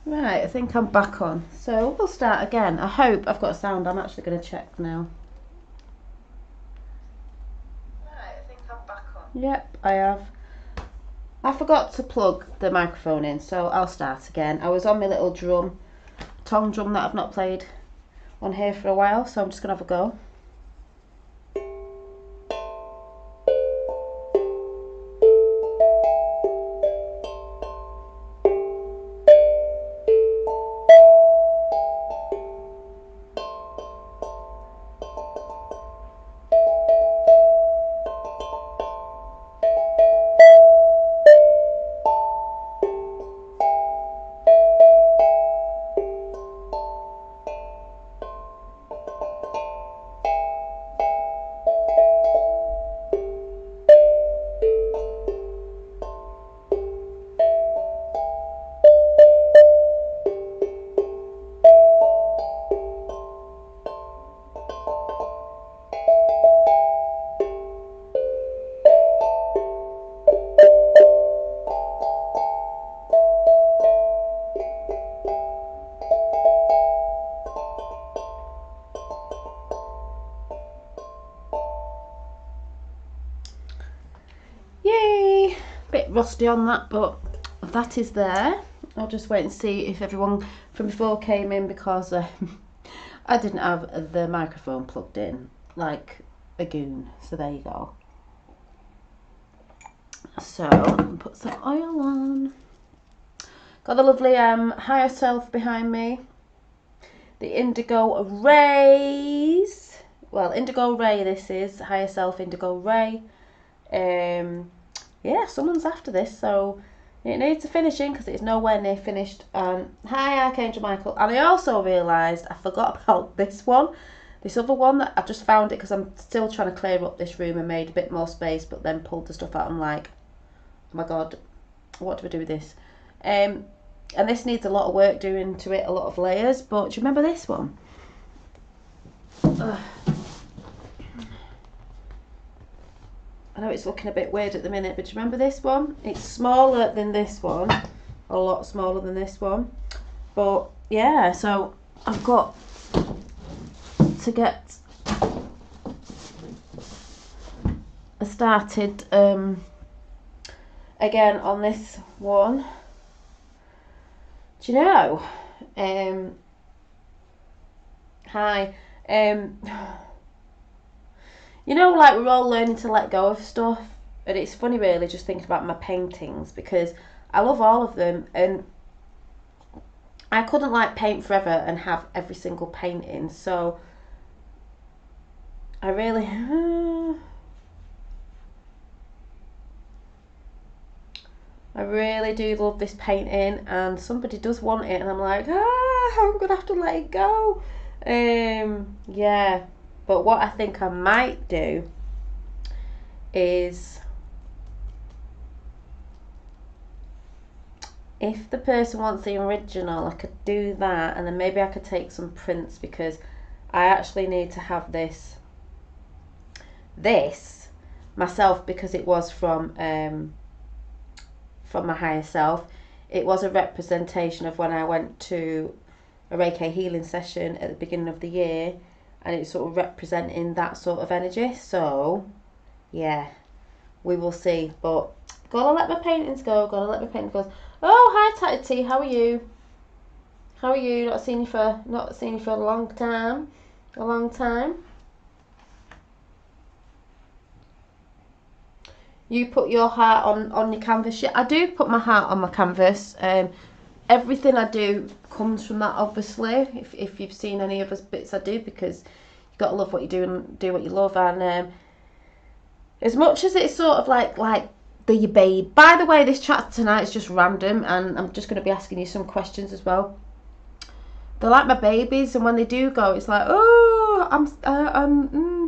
Right, I think I'm back on. So we'll start again. I hope I've got sound. I'm actually going to check now. Right, I think I'm back on. Yep, I have. I forgot to plug the microphone in, so I'll start again. I was on my little tong drum that I've not played on here for a while, so I'm just going to have a go. Yay! Bit rusty on that, but that is there. I'll just wait and see if everyone from before came in, because I didn't have the microphone plugged in like a goon. So there you go. So put some oil on. Got the lovely higher self behind me. The indigo rays. Well, indigo ray this is. Higher self indigo ray. Yeah, someone's after this, so it needs a finishing because it's nowhere near finished. Hi Archangel Michael. And I also realised I forgot about this one, this other one that I've just found it because I'm still trying to clear up this room and made a bit more space, but then pulled the stuff out. I'm like, oh my god, what do I do with this? And this needs a lot of work doing to it, a lot of layers. But do you remember this one? I know it's looking a bit weird at the minute, but do you remember this one? It's smaller than this one, a lot smaller than this one. But yeah, so I've got to get started again on this one. Do you know? Hi. You know, like, we're all learning to let go of stuff, and it's funny really just thinking about my paintings, because I love all of them, and I couldn't like paint forever and have every single painting, so I really do love this painting, and somebody does want it, and I'm like, I'm gonna have to let it go. Yeah. But what I think I might do is, if the person wants the original, I could do that, and then maybe I could take some prints, because I actually need to have this myself, because it was from my higher self. It was a representation of when I went to a Reiki healing session at the beginning of the year, and it's sort of representing that sort of energy. So yeah, we will see. But gotta let my paintings go. Oh, hi Tatty T, how are you? Not seen you for a long time. You put your heart on your canvas. Yeah, I do put my heart on my canvas. Everything I do comes from that, obviously. If you've seen any of us bits I do, because you've got to love what you do and do what you love. And as much as it's sort of like the babe. By the way, this chat tonight is just random, and I'm just going to be asking you some questions as well. They're like my babies, and when they do go, it's like, oh,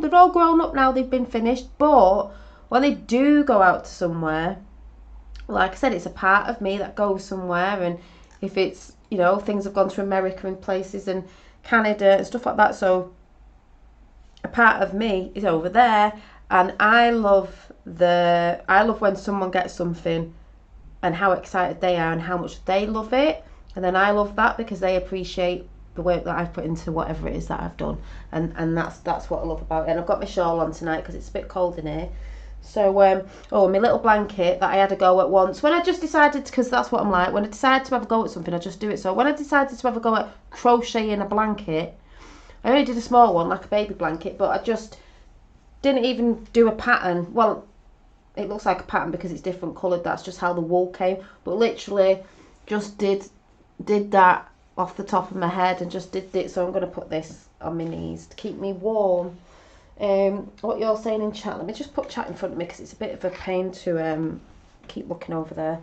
they're all grown up now. They've been finished, but when they do go out to somewhere, like I said, it's a part of me that goes somewhere. And if it's, you know, things have gone to America and places and Canada and stuff like that, so a part of me is over there. And I love when someone gets something and how excited they are and how much they love it. And then I love that because they appreciate the work that I've put into whatever it is that I've done, and that's what I love about it. And I've got my shawl on tonight because it's a bit cold in here. So oh, my little blanket that I had a go at once when I just decided, because that's what I'm like, when I decide to have a go at something I just do it. So when I decided to have a go at crocheting a blanket, I only did a small one, like a baby blanket, but I just didn't even do a pattern. Well, it looks like a pattern because it's different coloured, that's just how the wool came, but literally just did that off the top of my head and just did it. So I'm going to put this on my knees to keep me warm. What you're saying in chat, let me just put chat in front of me because it's a bit of a pain to keep looking over there.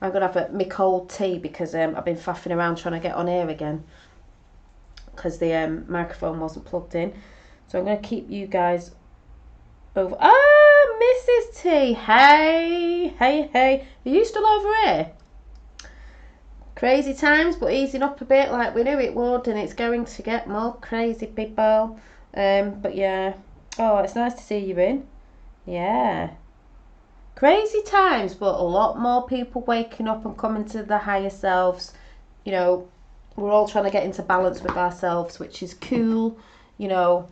I'm going to have my cold tea because I've been faffing around trying to get on air again because the microphone wasn't plugged in. So I'm going to keep you guys over. Ah, Mrs. T, hey, are you still over here? Crazy times, but easing up a bit like we knew it would, and it's going to get more crazy, people. But yeah, oh, it's nice to see you in. Yeah, crazy times, but a lot more people waking up and coming to their higher selves. You know, we're all trying to get into balance with ourselves, which is cool. You know,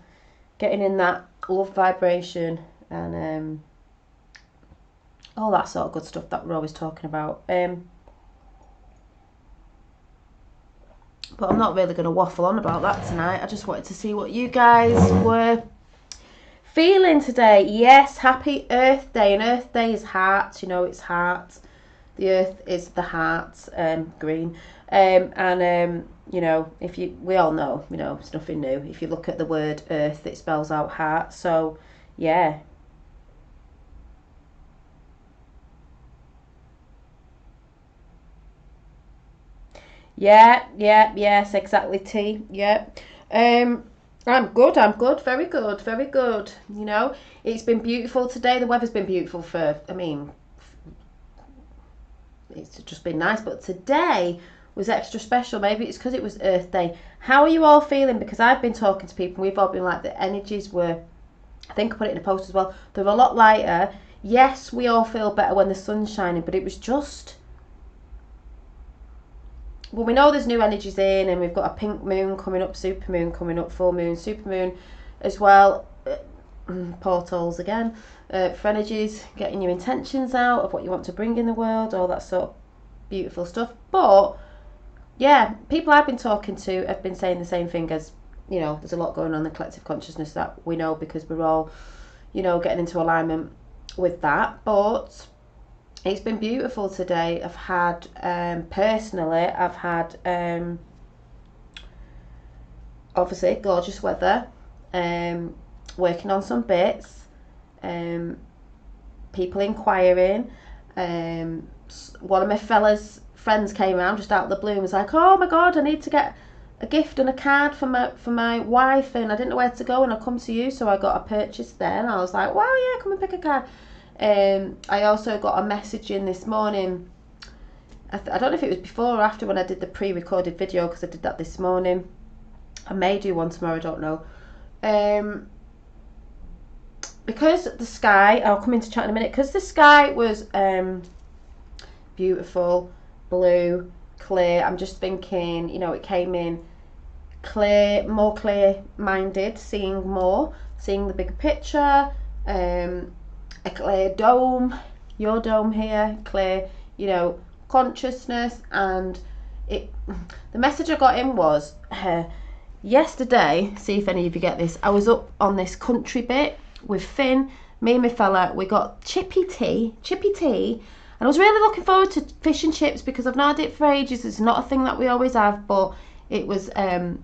getting in that love vibration and all that sort of good stuff that we're always talking about. But I'm not really going to waffle on about that tonight. I just wanted to see what you guys were feeling today. Yes, happy Earth Day. And Earth Day is heart. You know, it's heart. The earth is the heart, green. You know, we all know, you know, it's nothing new. If you look at the word earth, it spells out heart. So, yeah. Yes, exactly, T. Yeah. I'm good, very good. You know, it's been beautiful today. The weather's been beautiful it's just been nice, but today was extra special. Maybe it's because it was Earth Day. How are you all feeling? Because I've been talking to people, we've all been like, the energies were, I think I put it in a post as well, they're a lot lighter. Yes, we all feel better when the sun's shining, but it was just, well, we know there's new energies in, and we've got a pink moon coming up, super moon coming up, full moon, super moon as well. Portals again, for energies, getting your intentions out of what you want to bring in the world, all that sort of beautiful stuff. But yeah, people I've been talking to have been saying the same thing, as, you know, there's a lot going on in the collective consciousness that we know because we're all, you know, getting into alignment with that. But it's been beautiful today. I've had personally, obviously gorgeous weather, working on some bits, people inquiring. One of my friends came around just out of the blue and was like, oh my god, I need to get a gift and a card for my wife, and I didn't know where to go, and I come to you. So I got a purchase there, and I was like, wow, yeah, come and pick a card. I also got a message in this morning. I don't know if it was before or after when I did the pre-recorded video, because I did that this morning. I may do one tomorrow, I don't know. Because the sky, I'll come into chat in a minute, because the sky was beautiful, blue, clear. I'm just thinking, you know, it came in clear, more clear-minded, seeing the bigger picture, a clear dome, your dome here, clear, you know, consciousness. And the message I got in was, yesterday, see if any of you get this, I was up on this country bit with Finn, me and my fella. We got chippy tea, and I was really looking forward to fish and chips because I've not had it for ages. It's not a thing that we always have, but it was a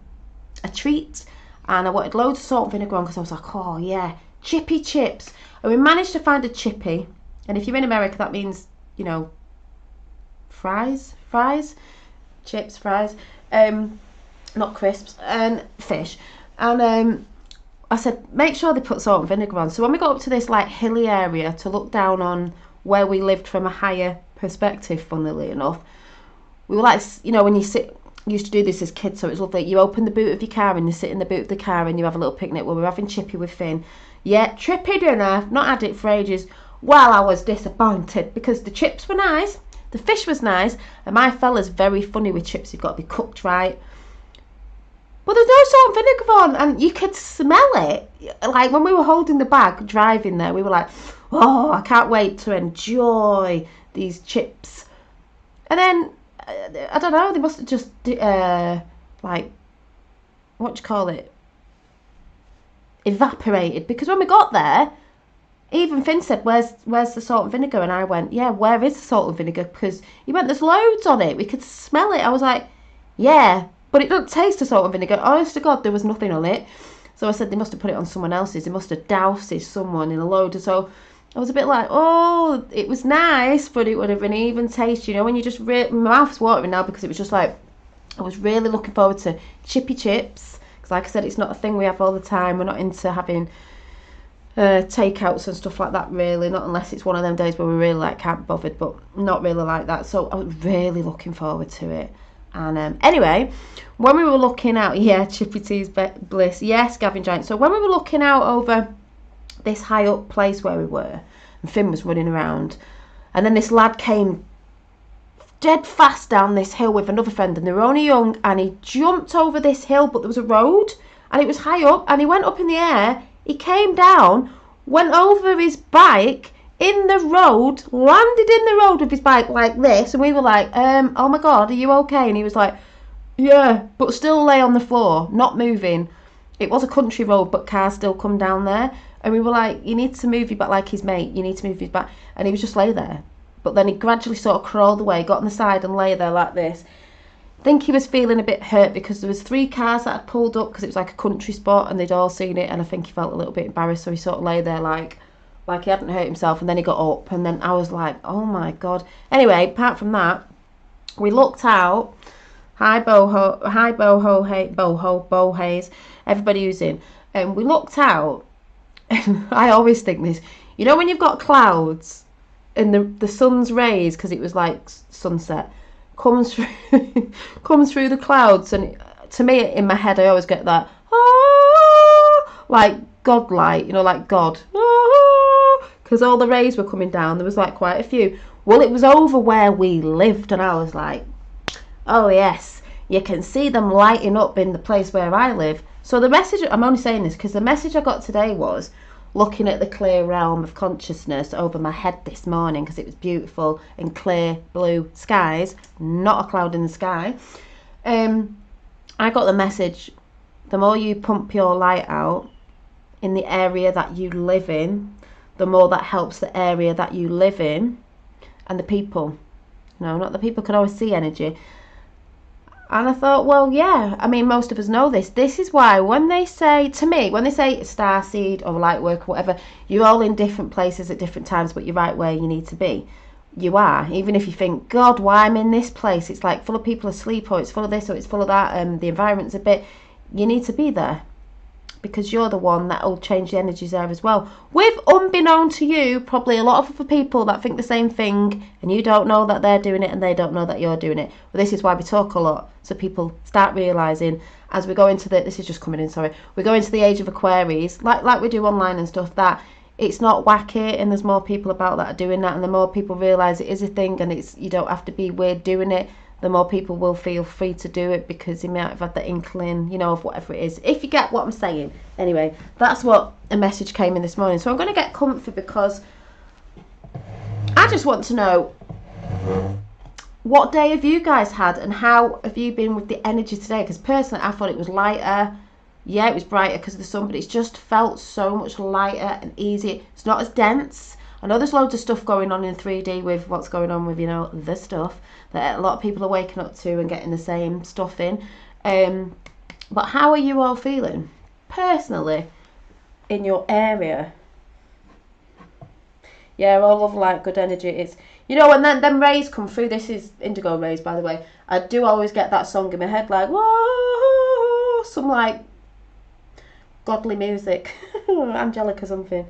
treat, and I wanted loads of salt and vinegar on because I was like, oh yeah, chippy chips. And we managed to find a chippy, and if you're in America, that means, you know, fries, chips, fries, not crisps, and fish. And I said, make sure they put salt and vinegar on. So when we got up to this like hilly area to look down on where we lived from a higher perspective, funnily enough, we were like, you know, when you used to do this as kids, so it was lovely. You open the boot of your car and you sit in the boot of the car and you have a little picnic. Well, we're having chippy with Finn. Yeah, trippy dinner, not had it for ages. Well, I was disappointed because the chips were nice, The fish was nice, and my fella's very funny with chips. You've got to be cooked right. But there's no salt and vinegar on, and you could smell it. Like when we were holding the bag driving there, we were like, oh, I can't wait to enjoy these chips. And then, I don't know, they must have just, like, what do you call it? Evaporated. Because when we got there, even Finn said, where's the salt and vinegar? And I went, yeah, where is the salt and vinegar? Because he went, there's loads on it. We could smell it. I was like, yeah, but it doesn't taste of salt and vinegar. Honest to God, there was nothing on it. So I said, they must have put it on someone else's. They must have doused someone in a load. And so I was a bit like, oh, it was nice, but it would have been even taste. You know, when you just, my mouth's watering now because it was just like, I was really looking forward to chippy chips. Because like I said, it's not a thing we have all the time. We're not into having takeouts and stuff like that, really, not unless it's one of them days where we really like can't be bothered, but not really like that. So I was really looking forward to it. And anyway, when we were looking out, yeah, Chippy T's bliss, yes, Gavin Giant. So when we were looking out over this high up place where we were, and Finn was running around, and then this lad came dead fast down this hill with another friend, and they were only young, and he jumped over this hill, but there was a road, and it was high up, and he went up in the air. He came down, went over his bike in the road, landed in the road with his bike like this, and we were like, oh my God, are you okay? And he was like, yeah, but still lay on the floor, not moving. It was a country road, but cars still come down there. And we were like, you need to move your back like his mate, you need to move his back. And he was just lay there. But then he gradually sort of crawled away, got on the side and lay there like this. I think he was feeling a bit hurt because there was 3 cars that had pulled up because it was like a country spot and they'd all seen it, and I think he felt a little bit embarrassed, so he sort of lay there like he hadn't hurt himself, and then he got up, and then I was like, oh my God. Anyway, apart from that, we looked out. Hi Boho Hayes, everybody who's in. And we looked out, and I always think this, you know when you've got clouds and the sun's rays, because it was like sunset, comes through the clouds, and to me in my head I always get that like God light, you know, like God, because all the rays were coming down. There was like quite a few. Well, it was over where we lived, and I was like, oh yes, you can see them lighting up in the place where I live. So the message, I'm only saying this because the message I got today was looking at the clear realm of consciousness over my head this morning, because it was beautiful and clear blue skies, not a cloud in the sky. I got the message, the more you pump your light out in the area that you live in, the more that helps the area that you live in and the people. No, not the people can always see energy. And I thought, well, yeah, I mean, most of us know this. This is why when they say, to me, when they say starseed or light work or whatever, you're all in different places at different times, but you're right where you need to be. You are. Even if you think, God, why I'm in this place? It's like full of people asleep, or it's full of this, or it's full of that, and the environment's a bit, you need to be there. Because you're the one that will change the energies there as well. With, unbeknown to you, probably a lot of other people that think the same thing, and you don't know that they're doing it, and they don't know that you're doing it. But this is why we talk a lot, so people start realising as we go into this is just coming in, sorry, we go into the age of Aquarius, like we do online and stuff, that it's not wacky, and there's more people about that are doing that, and the more people realise it is a thing, and it's, you don't have to be weird doing it, the more people will feel free to do it, because they might have had the inkling, you know, of whatever it is, if you get what I'm saying. Anyway, that's what a message came in this morning. So I'm going to get comfy, because I just want to know, what day have you guys had, and how have you been with the energy today? Because personally, I thought it was lighter. Yeah, it was brighter because of the sun, but it's just felt so much lighter and easy. It's not as dense. I know there's loads of stuff going on in 3D with what's going on with, you know, the stuff that a lot of people are waking up to and getting the same stuff in. But how are you all feeling personally in your area? Yeah, all love, light, good energy. It's, you know, when them rays come through, this is indigo rays, by the way, I do always get that song in my head, like, whoa, some like godly music, angelic or something.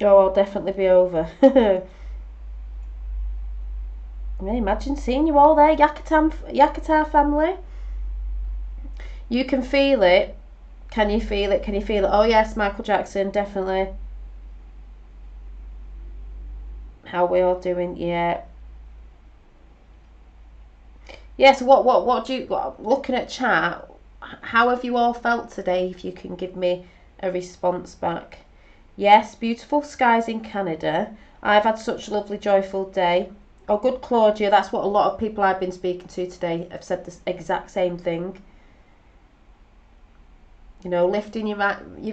Oh, I'll definitely be over. I mean, imagine seeing you all there, Yakatar family. You can feel it. Can you feel it? Can you feel it? Oh yes, Michael Jackson, definitely. How we all doing? Yeah. Yes. What do you? Looking at chat, how have you all felt today? If you can give me a response back. Yes, beautiful skies in Canada. I've had such a lovely, joyful day. Oh, good, Claudia. That's what a lot of people I've been speaking to today have said the exact same thing. You know, lifting your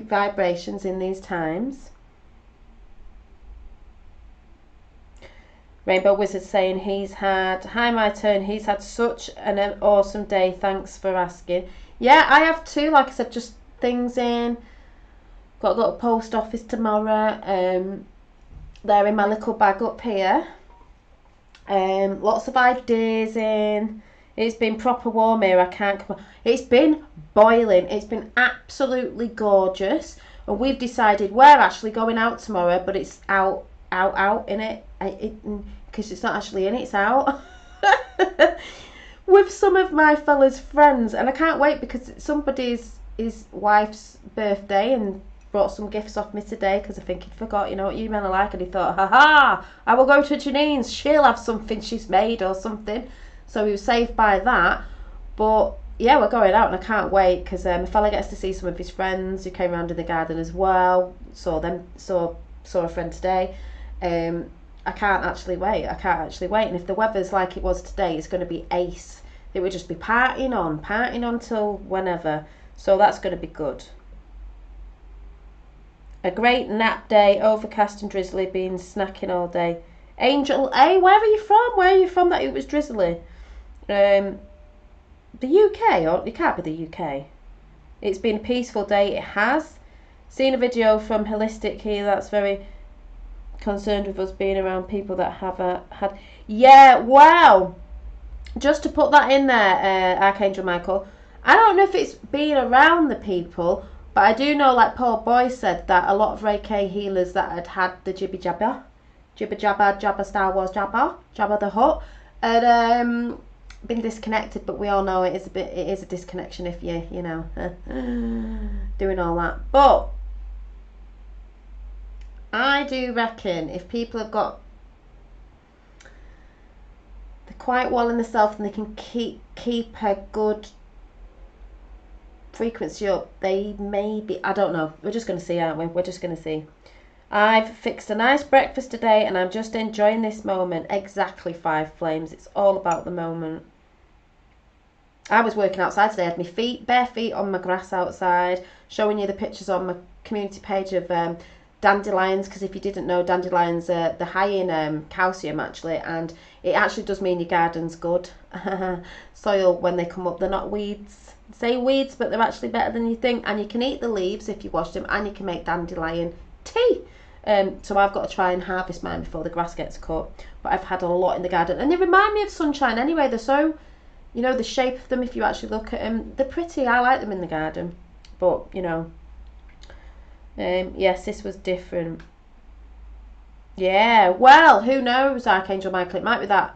vibrations in these times. Rainbow Wizard saying hi, my turn. He's had such an awesome day. Thanks for asking. Yeah, I have too. Like I said, just things in. Got a little post office tomorrow. They're in my little bag up here. Lots of ideas in. It's been proper warm here. I can't come on. It's been boiling. It's been absolutely gorgeous. And we've decided we're actually going out tomorrow, but it's out in it. Because it's not actually in, it's out. With some of my fellas' friends. And I can't wait because somebody's his wife's birthday and brought some gifts off me today because I think he'd forgot, you know what you men are like, and he thought, haha, I will go to Janine's, she'll have something she's made or something. So he was saved by that. But yeah, we're going out and I can't wait because the fella gets to see some of his friends who came around in the garden as well. Saw a friend today. I can't actually wait. And if the weather's like it was today, it's going to be ace. It would just be partying on till whenever. So that's going to be good. A great nap day, overcast and drizzly, been snacking all day. Angel A, where are you from that it was drizzly? The UK, or it can't be the UK. It's been a peaceful day, it has. Seen a video from Holistic here that's very concerned with us being around people that have had. Yeah, wow. Just to put that in there, Archangel Michael, I don't know if it's being around the people, but I do know, like Paul Boyce said, that a lot of Reiki healers that had the jibber jabba Star Wars Jabba the Hutt, had been disconnected. But we all know it is a disconnection if you know doing all that. But I do reckon if people have got, they're quite well in themselves and they can keep a good frequency up, they may be, I don't know, we're just going to see, aren't we? We're just going to see. I've fixed a nice breakfast today and I'm just enjoying this moment. Exactly, Five Flames, it's all about the moment. I was working outside today, I had my bare feet on my grass outside, showing you the pictures on my community page of dandelions, because if you didn't know, dandelions are the high in calcium actually, and it actually does mean your garden's good. Soil, when they come up, they're not weeds. Say weeds, but they're actually better than you think, and you can eat the leaves if you wash them, and you can make dandelion tea. So I've got to try and harvest mine before the grass gets cut, but I've had a lot in the garden, and they remind me of sunshine anyway. They're so, you know, the shape of them, if you actually look at them, they're pretty. I like them in the garden, but you know, yes, this was different. Yeah, well, who knows, Archangel Michael, it might be that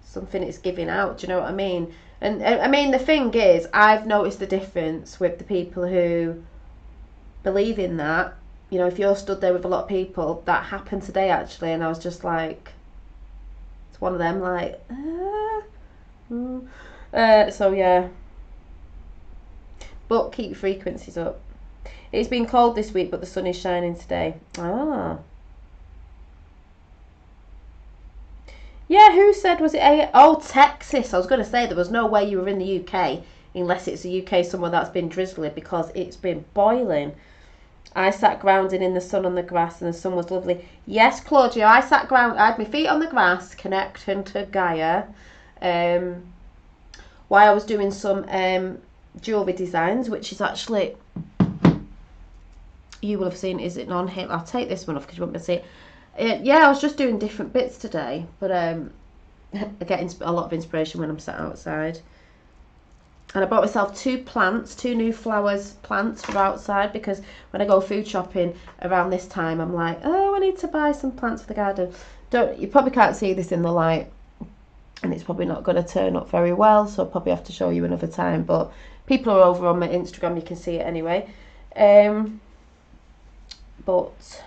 something it's giving out, do you know what I mean? And I mean, the thing is, I've noticed the difference with the people who believe in that. You know, if you're stood there with a lot of people, that happened today actually, and I was just like, it's one of them, like, so yeah. But keep your frequencies up. It's been cold this week, but the sun is shining today. Ah. Yeah, who said, was it Texas? I was going to say there was no way you were in the UK unless it's the UK somewhere that's been drizzly, because it's been boiling. I sat grounding in the sun on the grass and the sun was lovely. Yes, Claudia, I had my feet on the grass connecting to Gaia while I was doing some jewellery designs, which is actually, you will have seen, is it on here? I'll take this one off because you won't be able to see it. Yeah, I was just doing different bits today, but I get a lot of inspiration when I'm sat outside. And I bought myself two new plants for outside, because when I go food shopping around this time, I'm like, oh, I need to buy some plants for the garden. You probably can't see this in the light, and it's probably not going to turn up very well, so I'll probably have to show you another time. But people are over on my Instagram, you can see it anyway. But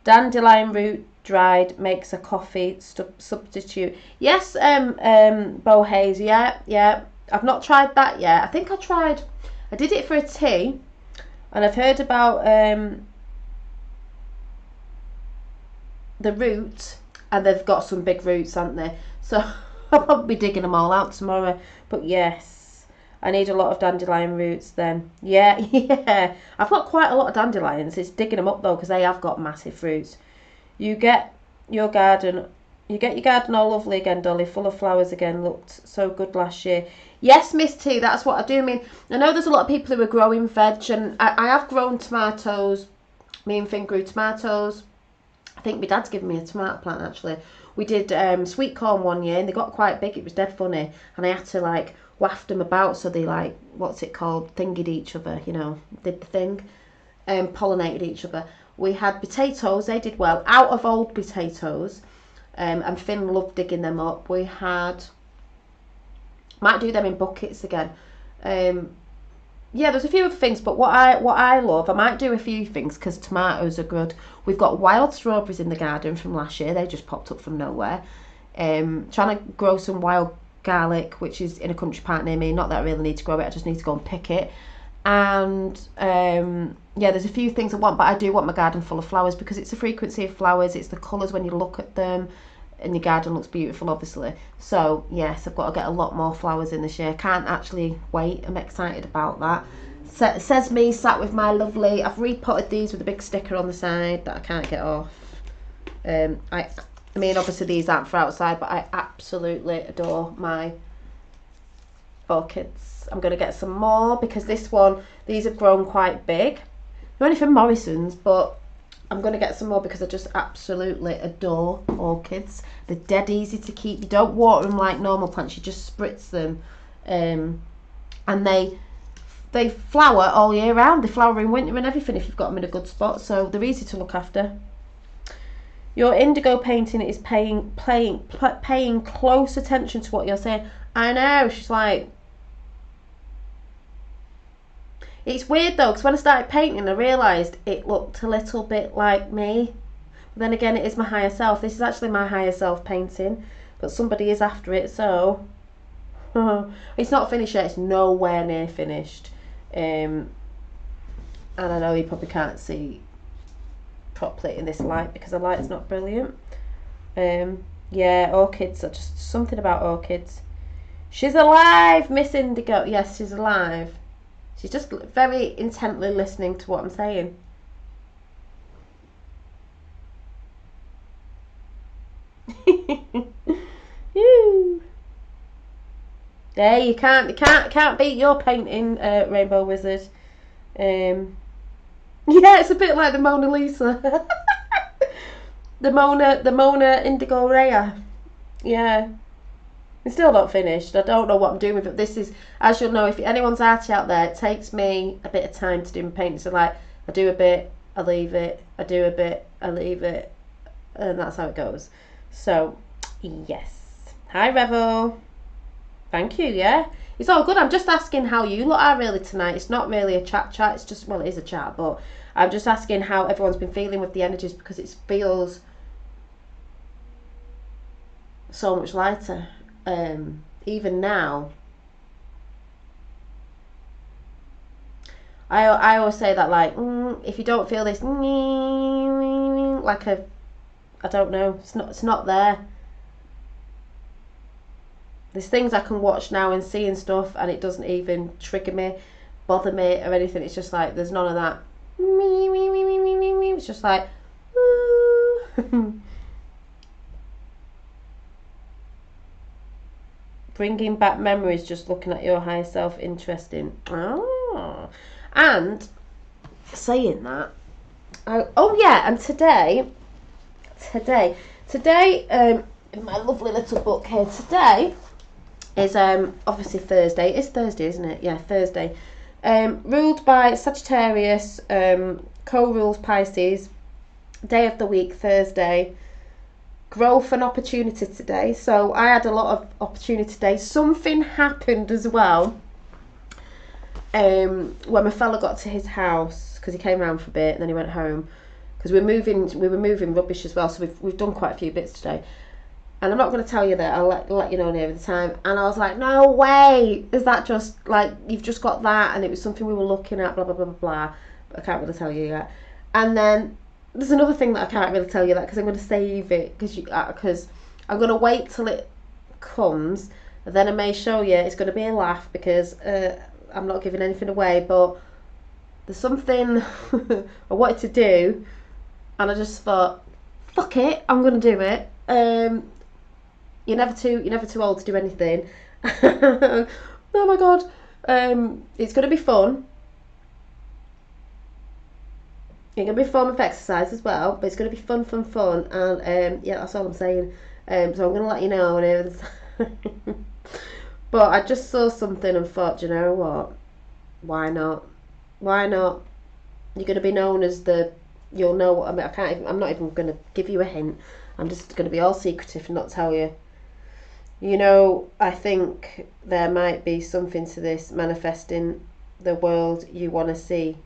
Dandelion root dried makes a coffee substitute. Yes, Bo Hayes, yeah. I've not tried that yet. I did it for a tea, and I've heard about the root, and they've got some big roots, haven't they? So I'll probably be digging them all out tomorrow. But yes, I need a lot of dandelion roots then. Yeah, yeah. I've got quite a lot of dandelions. It's digging them up though, because they have got massive roots. You get your garden all lovely again, Dolly, full of flowers again. Looked so good last year. Yes, Miss T, that's what I do. I mean, I know there's a lot of people who are growing veg, and I have grown tomatoes. Me and Finn grew tomatoes. I think my dad's given me a tomato plant, actually. We did sweet corn one year, and they got quite big. It was dead funny, and I had to like waft them about so they like, what's it called, thinged each other, you know, did the thing, pollinated each other. We had potatoes, they did well, out of old potatoes, and Finn loved digging them up. We had, might do them in buckets again. Yeah, there's a few other things, but what I love, I might do a few things because tomatoes are good. We've got wild strawberries in the garden from last year. They just popped up from nowhere. Trying to grow some wild garlic, which is in a country park near me. Not that I really need to grow it, I just need to go and pick it. And yeah, there's a few things I want, but I do want my garden full of flowers because it's the frequency of flowers, it's the colours when you look at them, and your garden looks beautiful, obviously. So yes, I've got to get a lot more flowers in this year. Can't actually wait. I'm excited about that. Says me sat with my lovely, I've repotted these with a big sticker on the side that I can't get off. I mean, obviously these aren't for outside, but I absolutely adore my orchids. I'm going to get some more because these have grown quite big. They're only from Morrison's, but I'm going to get some more because I just absolutely adore orchids. They're dead easy to keep. You don't water them like normal plants. You just spritz them. And they flower all year round. They flower in winter and everything if you've got them in a good spot. So they're easy to look after. Your indigo painting is paying close attention to what you're saying. I know. She's like... It's weird though, because when I started painting I realised it looked a little bit like me. But then again, it is my higher self. This is actually my higher self painting, but somebody is after it, so... It's not finished yet, it's nowhere near finished. And I know you probably can't see properly in this light because the light's not brilliant. Yeah, orchids are just something about orchids. She's alive, Miss Indigo. Yes, she's alive. She's just very intently listening to what I'm saying. There, you can't beat your painting, Rainbow Wizard. Yeah, it's a bit like the Mona Lisa. the Mona Indigo Raya. Yeah. It's still not finished. I don't know what I'm doing with it. This is, as you'll know, if anyone's arty out there, it takes me a bit of time to do my painting. So like, I do a bit, I leave it, I do a bit, I leave it, and that's how it goes. So, yes. Hi, Revo. Thank you, yeah. It's all good. I'm just asking how you lot are really tonight. It's not really a chat. It's just, well, it is a chat, but I'm just asking how everyone's been feeling with the energies because it feels so much lighter. Even now, I always say that, like, if you don't feel this, like I don't know, it's not there. There's things I can watch now and see and stuff, and it doesn't even trigger me, bother me, or anything. It's just like there's none of that. It's just like, bringing back memories, just looking at your higher self, interesting. Oh. And saying that, oh yeah, and today, in my lovely little book here, today is obviously Thursday. It's Thursday, isn't it? Yeah, Thursday. Ruled by Sagittarius, co-rules Pisces, day of the week, Thursday. Growth and opportunity today. So I had a lot of opportunity today. Something happened as well when my fella got to his house, because he came around for a bit and then he went home. because we were moving rubbish as well, so we've done quite a few bits today. And I'm not going to tell you that, I'll let you know near the time. And I was like, no way, is that just like, you've just got that, and it was something we were looking at, blah blah blah blah blah, but I can't really tell you yet. And then there's another thing that I can't really tell you that, because I'm going to save it, because I'm going to wait till it comes, and then I may show you. It's going to be a laugh, because I'm not giving anything away, but there's something I wanted to do, and I just thought, fuck it, I'm going to do it. You're never too old to do anything. Oh my god. It's going to be fun. It's going to be fun with exercise as well, but it's going to be fun, and yeah, that's all I'm saying. So I'm going to let you know. But I just saw something and thought, you know what? Why not? Why not? You're going to be known as you'll know what I mean. I'm not even going to give you a hint. I'm just going to be all secretive and not tell you. You know, I think there might be something to this manifesting the world you want to see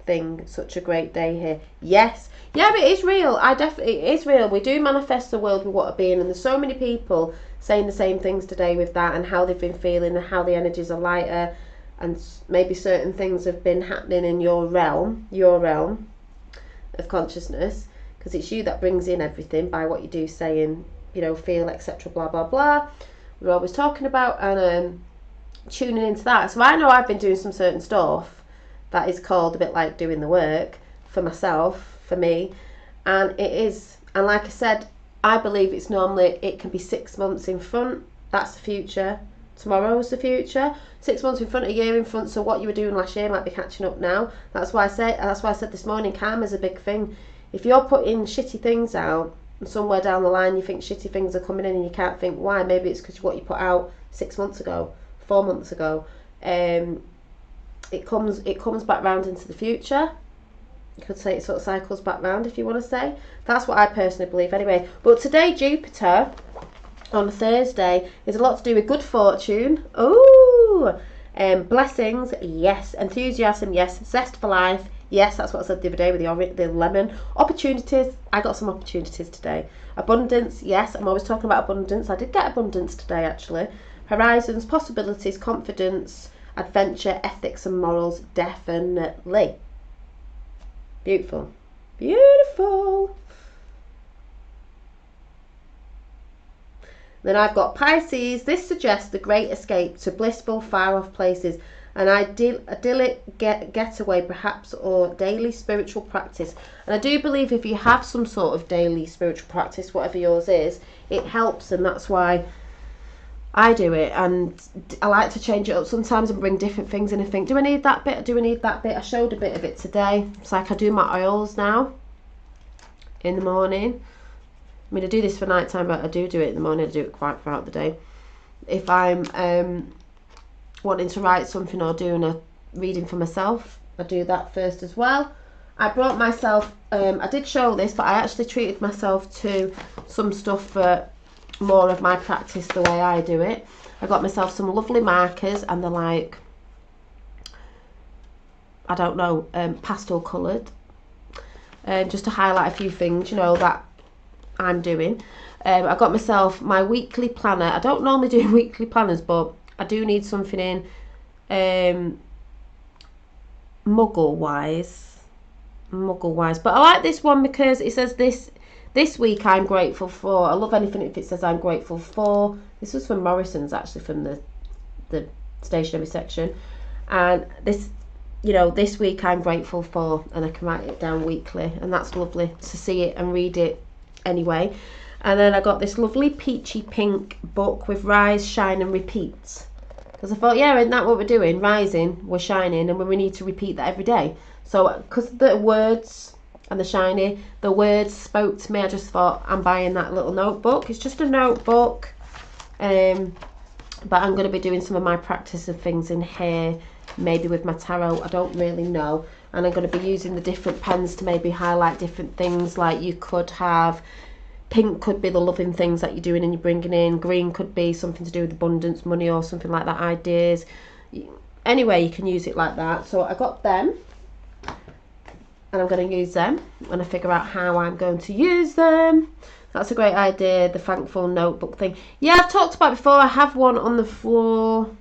thing. Such a great day here. Yes. Yeah, but it is real. It is real. We do manifest the world we want to be in, and there's so many people saying the same things today with that, and how they've been feeling, and how the energies are lighter, and maybe certain things have been happening in your realm of consciousness, because it's you that brings in everything by what you do, say, and feel, etc. Blah blah blah. We're always talking about, and tuning into that. So I know I've been doing some certain stuff that is called a bit like doing the work for myself, for me, and it is. And like I said, I believe it can be 6 months in front. That's the future. Tomorrow's the future. 6 months in front, a year in front. So what you were doing last year might be catching up now. That's why I said this morning, karma's a big thing. If you're putting shitty things out, and somewhere down the line you think shitty things are coming in, and you can't think why, maybe it's because what you put out 6 months ago, 4 months ago, it comes back round into the future. You could say it sort of cycles back round, if you want to say. That's what I personally believe anyway. But today, Jupiter on Thursday is a lot to do with good fortune. Ooh, blessings, yes. Enthusiasm, yes. Zest for life, yes. That's what I said the other day with the lemon. Opportunities, I got some opportunities today. Abundance, yes. I'm always talking about abundance. I did get abundance today, actually. Horizons, possibilities, confidence, adventure, ethics and morals, definitely. Beautiful. Beautiful. Then I've got Pisces. This suggests the great escape to blissful, far-off places, an idyllic getaway perhaps, or daily spiritual practice. And I do believe if you have some sort of daily spiritual practice, whatever yours is, it helps, and that's why I do it. And I like to change it up sometimes and bring different things in and think, do I need that bit? Do I need that bit? I showed a bit of it today. It's like I do my oils now in the morning. I mean, I do this for night time, but I do it in the morning. I do it quite throughout the day. If I'm wanting to write something or doing a reading for myself, I do that first as well. I brought myself, I did show this, but I actually treated myself to some stuff for more of my practice the way I do it. I got myself some lovely markers, and they're like, I don't know, pastel coloured, just to highlight a few things, that I'm doing. I got myself my weekly planner. I don't normally do weekly planners, but I do need something in muggle wise, but I like this one because it says this week I'm grateful for. I love anything if it says I'm grateful for. This was from Morrison's, actually, from the stationery section. And this, this week I'm grateful for, and I can write it down weekly, and that's lovely to see it and read it anyway. And then I got this lovely peachy pink book with Rise, Shine and Repeat, because I thought, yeah, isn't that what we're doing? Rising, we're shining, and we need to repeat that every day. So because the words and the words spoke to me, I just thought, I'm buying that little notebook. It's just a notebook, but I'm going to be doing some of my practice of things in here, maybe with my tarot, I don't really know. And I'm going to be using the different pens to maybe highlight different things. Like you could have, pink could be the loving things that you're doing and you're bringing in, green could be something to do with abundance, money, or something like that, ideas. Anyway, you can use it like that. So I got them. and I'm going to use them when I figure out how I'm going to use them. That's a great idea, the thankful notebook thing. Yeah, I've talked about it before. I have one on the floor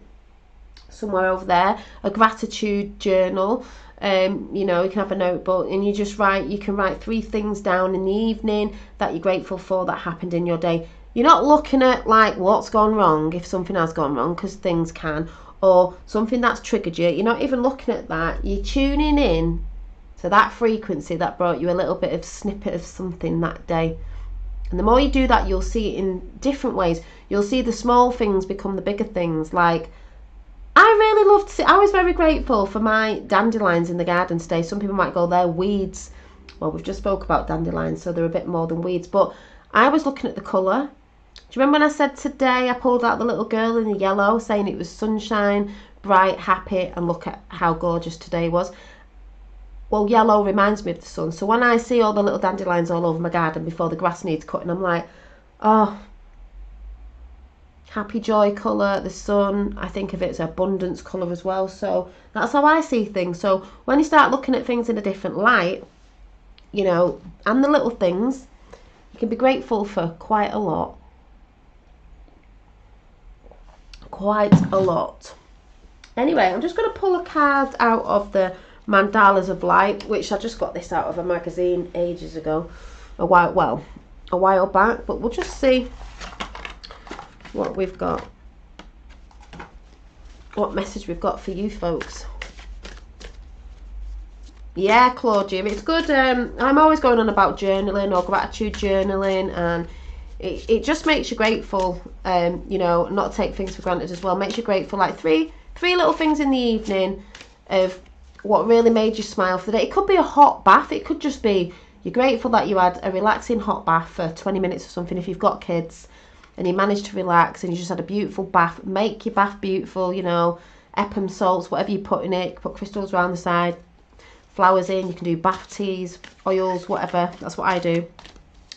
somewhere over there, a gratitude journal. You know, you can have a notebook and you just write, you can write 3 things down in the evening that you're grateful for that happened in your day. You're not looking at like what's gone wrong, if something has gone wrong, because things can, or something that's triggered you. You're not even looking at that. You're tuning in to that frequency that brought you a little bit of snippet of something that day. And the more you do that, you'll see it in different ways. You'll see the small things become the bigger things. Like, I really loved to see, I was very grateful for my dandelions in the garden today. Some people might go, they're weeds. Well, we've just spoke about dandelions, so they're a bit more than weeds. But I was looking at the colour. Do you remember when I said today I pulled out the little girl in the yellow, saying it was sunshine, bright, happy, and look at how gorgeous today was? Well, yellow reminds me of the sun. So when I see all the little dandelions all over my garden before the grass needs cutting, I'm like, oh, happy joy colour, the sun. I think of it as abundance colour as well. So that's how I see things. So when you start looking at things in a different light, you know, and the little things, you can be grateful for quite a lot. Quite a lot. Anyway, I'm just going to pull a card out of the Mandalas of Light, which I just got this out of a magazine ages ago, a while back, but we'll just see what we've got, what message we've got for you folks. Yeah, Claudia, it's good. I'm always going on about journaling or gratitude journaling, and it just makes you grateful, you know, not take things for granted as well. Makes you grateful, like three little things in the evening of what really made you smile for the day. It could be a hot bath. It could just be you're grateful that you had a relaxing hot bath for 20 minutes or something if you've got kids and you managed to relax and you just had a beautiful bath. Make your bath beautiful, you know, Epsom salts, whatever you put in it. Put crystals around the side, flowers in. You can do bath teas, oils, whatever. That's what I do.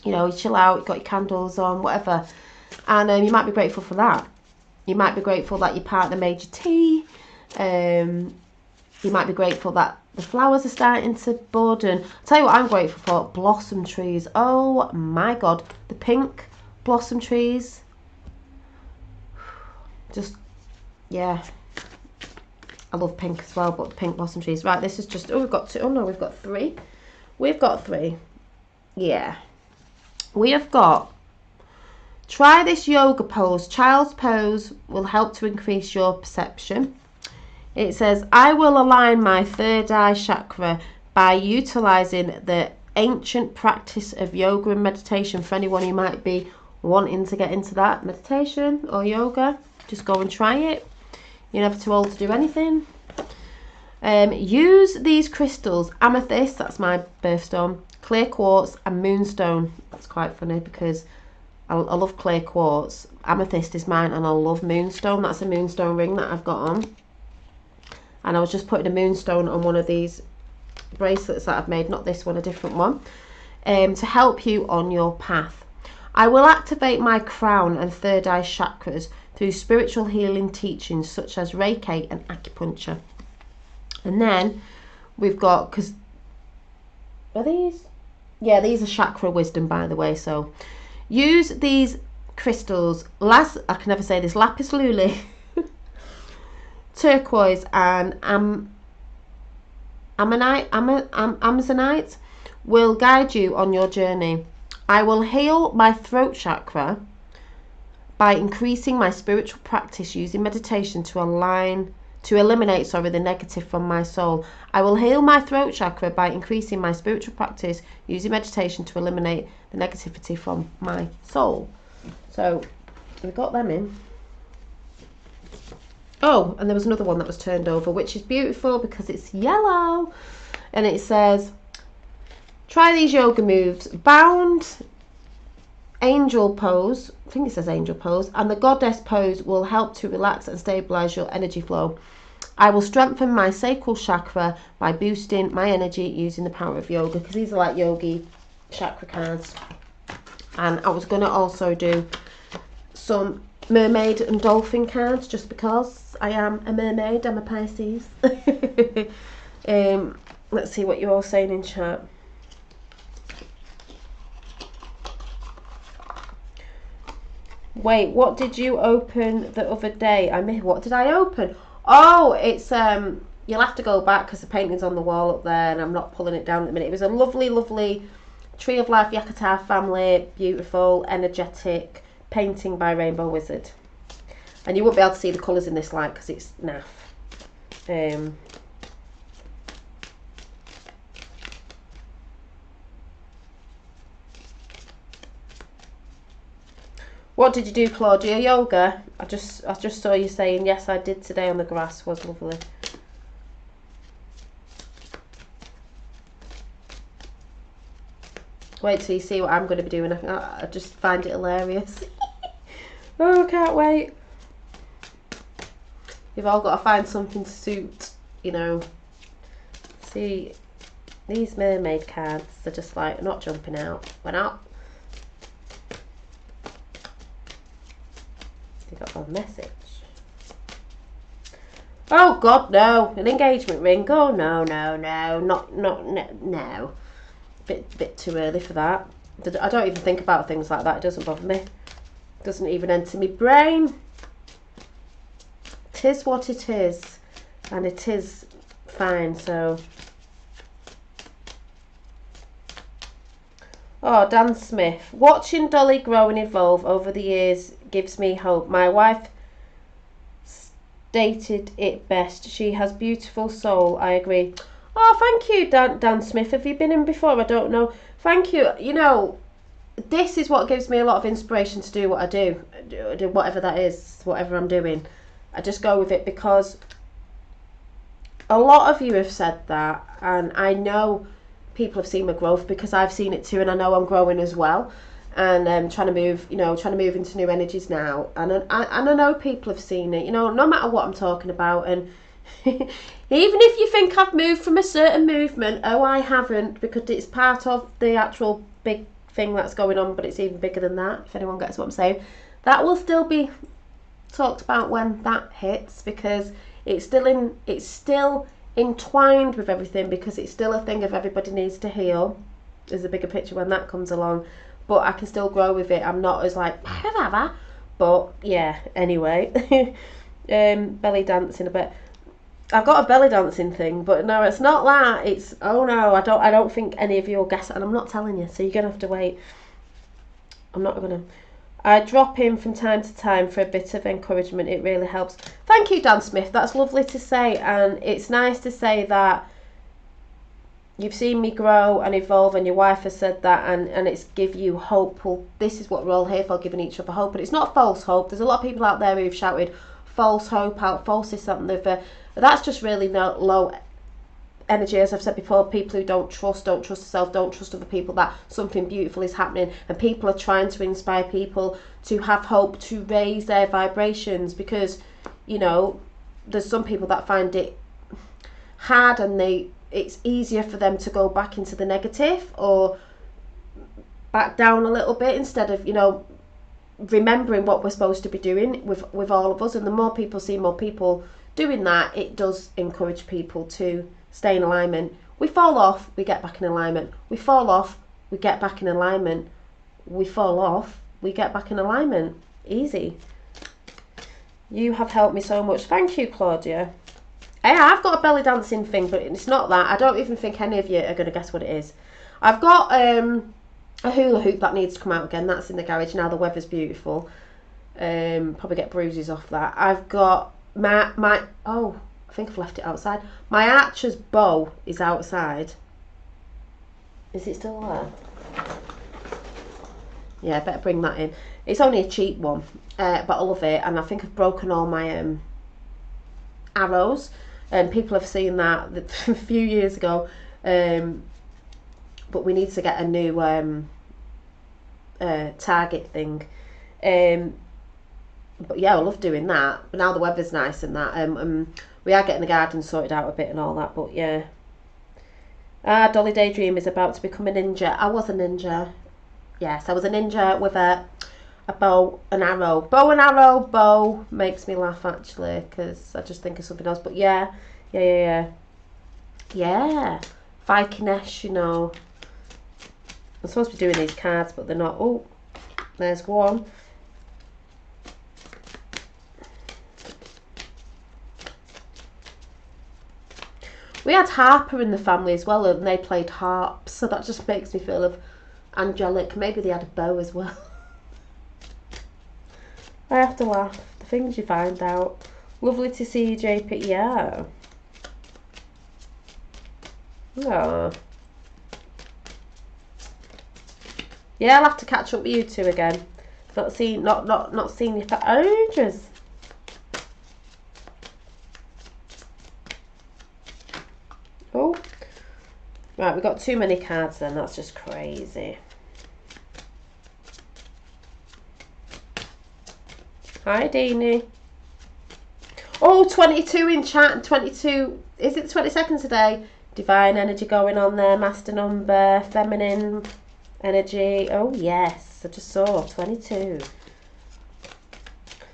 You know, you chill out, you've got your candles on, whatever. And you might be grateful for that. You might be grateful that your partner made you tea. You might be grateful that the flowers are starting to bud. And I'll tell you what I'm grateful for, blossom trees. Oh my God, the pink blossom trees. Just, yeah. I love pink as well, but the pink blossom trees. Right, this is just, oh, we've got 2. Oh no, we've got 3. We've got 3. Yeah. We have got, try this yoga pose. Child's pose will help to increase your perception. It says, I will align my third eye chakra by utilising the ancient practice of yoga and meditation. For anyone who might be wanting to get into that, meditation or yoga, just go and try it. You're never too old to do anything. Use these crystals, amethyst, that's my birthstone, clear quartz and moonstone. That's quite funny because I love clear quartz. Amethyst is mine and I love moonstone. That's a moonstone ring that I've got on. And I was just putting a moonstone on one of these bracelets that I've made, not this one, a different one, to help you on your path. I will activate my crown and third eye chakras through spiritual healing teachings such as Reiki and acupuncture. And then we've got, because are these? Yeah, these are chakra wisdom, by the way. So use these crystals, I can never say this, lapis lazuli, turquoise and amazonite will guide you on your journey. I will heal my throat chakra by increasing my spiritual practice using meditation to eliminate the negative from my soul. I will heal my throat chakra by increasing my spiritual practice using meditation to eliminate the negativity from my soul. So we got them in. Oh, and there was another one that was turned over, which is beautiful because it's yellow. And it says, try these yoga moves. Bound angel pose, I think it says angel pose, and the goddess pose will help to relax and stabilize your energy flow. I will strengthen my sacral chakra by boosting my energy using the power of yoga, because these are like yogi chakra cards. And I was going to also do some mermaid and dolphin cards, just because I am a mermaid, I'm a Pisces. Let's see what you're all saying in chat. Wait, what did you open the other day? What did I open? Oh, it's you'll have to go back because the painting's on the wall up there and I'm not pulling it down at the minute. It was a lovely, lovely Tree of Life Yakutar family, beautiful, energetic painting by Rainbow Wizard. And you won't be able to see the colours in this light because it's naff. What did you do, Claudia? Yoga? I just saw you saying yes, I did today on the grass. Was lovely. Wait till you see what I'm going to be doing. I just find it hilarious. Oh, I can't wait. You've all got to find something to suit, you know. See, these mermaid cards, they're just like not jumping out. We're not. They got one message. Oh God, no! An engagement ring. Oh no, no. Bit too early for that. I don't even think about things like that. It doesn't bother me. It doesn't even enter my brain. It is what it is, and it is fine. So. Oh, Dan Smith. Watching Dolly grow and evolve over the years gives me hope. My wife stated it best. She has beautiful soul. I agree. Oh, thank you, Dan Smith. Have you been in before? I don't know. Thank you. You know, this is what gives me a lot of inspiration to do what I do whatever that is, whatever I'm doing. I just go with it because a lot of you have said that, and I know people have seen my growth because I've seen it too, and I know I'm growing as well, and trying to move into new energies now, and I know people have seen it, you know, no matter what I'm talking about. And even if you think I've moved from a certain movement, oh, I haven't, because it's part of the actual big thing that's going on, but it's even bigger than that, if anyone gets what I'm saying. That will still be talked about when that hits, because it's still entwined with everything, because it's still a thing if everybody needs to heal. There's a bigger picture when that comes along, but I can still grow with it. I'm not as like but yeah, anyway. Belly dancing a bit. I've got a belly dancing thing, but no, it's not that. It's, oh no, I don't think any of you will guess it, and I'm not telling you, so you're gonna have to wait. I'm not gonna. I drop in from time to time for a bit of encouragement. It really helps. Thank you, Dan Smith. That's lovely to say, and it's nice to say that you've seen me grow and evolve, and your wife has said that, and it's give you hope. Well, this is what we're all here for, giving each other hope, but it's not false hope. There's a lot of people out there who've shouted false hope out, false this, that, and the other. That's just really low energy. As I've said before, people who don't trust themselves, don't trust other people, that something beautiful is happening, and people are trying to inspire people to have hope, to raise their vibrations, because, you know, there's some people that find it hard, and it's easier for them to go back into the negative or back down a little bit, instead of, you know, remembering what we're supposed to be doing with all of us. And the more people see more people doing that, it does encourage people to stay in alignment. We fall off, we get back in alignment. We fall off, we get back in alignment. We fall off, we get back in alignment. Easy. You have helped me so much. Thank you, Claudia. Yeah, I've got a belly dancing thing, but it's not that. I don't even think any of you are going to guess what it is. I've got a hula hoop that needs to come out again. That's in the garage now. The weather's beautiful. Probably get bruises off that. I've got my oh, I think I've left it outside. My archer's bow is outside. Is it still there? Yeah, I better bring that in. It's only a cheap one, but I love it, and I think I've broken all my arrows, and people have seen that a few years ago, but we need to get a new target thing. But yeah, I love doing that. But now the weather's nice and that. We are getting the garden sorted out a bit and all that. But yeah. Dolly Daydream is about to become a ninja. I was a ninja. Yes, I was a ninja with a bow and arrow. Bow makes me laugh, actually, because I just think of something else. But yeah. Vikinesh, you know. I'm supposed to be doing these cards, but they're not. Oh, there's one. We had Harper in the family as well, and they played harps, so that just makes me feel of angelic. Maybe they had a bow as well. I have to laugh. The things you find out. Lovely to see you, JP. Yeah. Oh. Yeah, I'll have to catch up with you two again. Not seen you for ages. Oh. Right, we've got too many cards then. That's just crazy. Hi, Deanie. Oh, 22 in chat. 22. Is it 22nd today? Divine energy going on there. Master number. Feminine energy. Oh, yes. I just saw 22.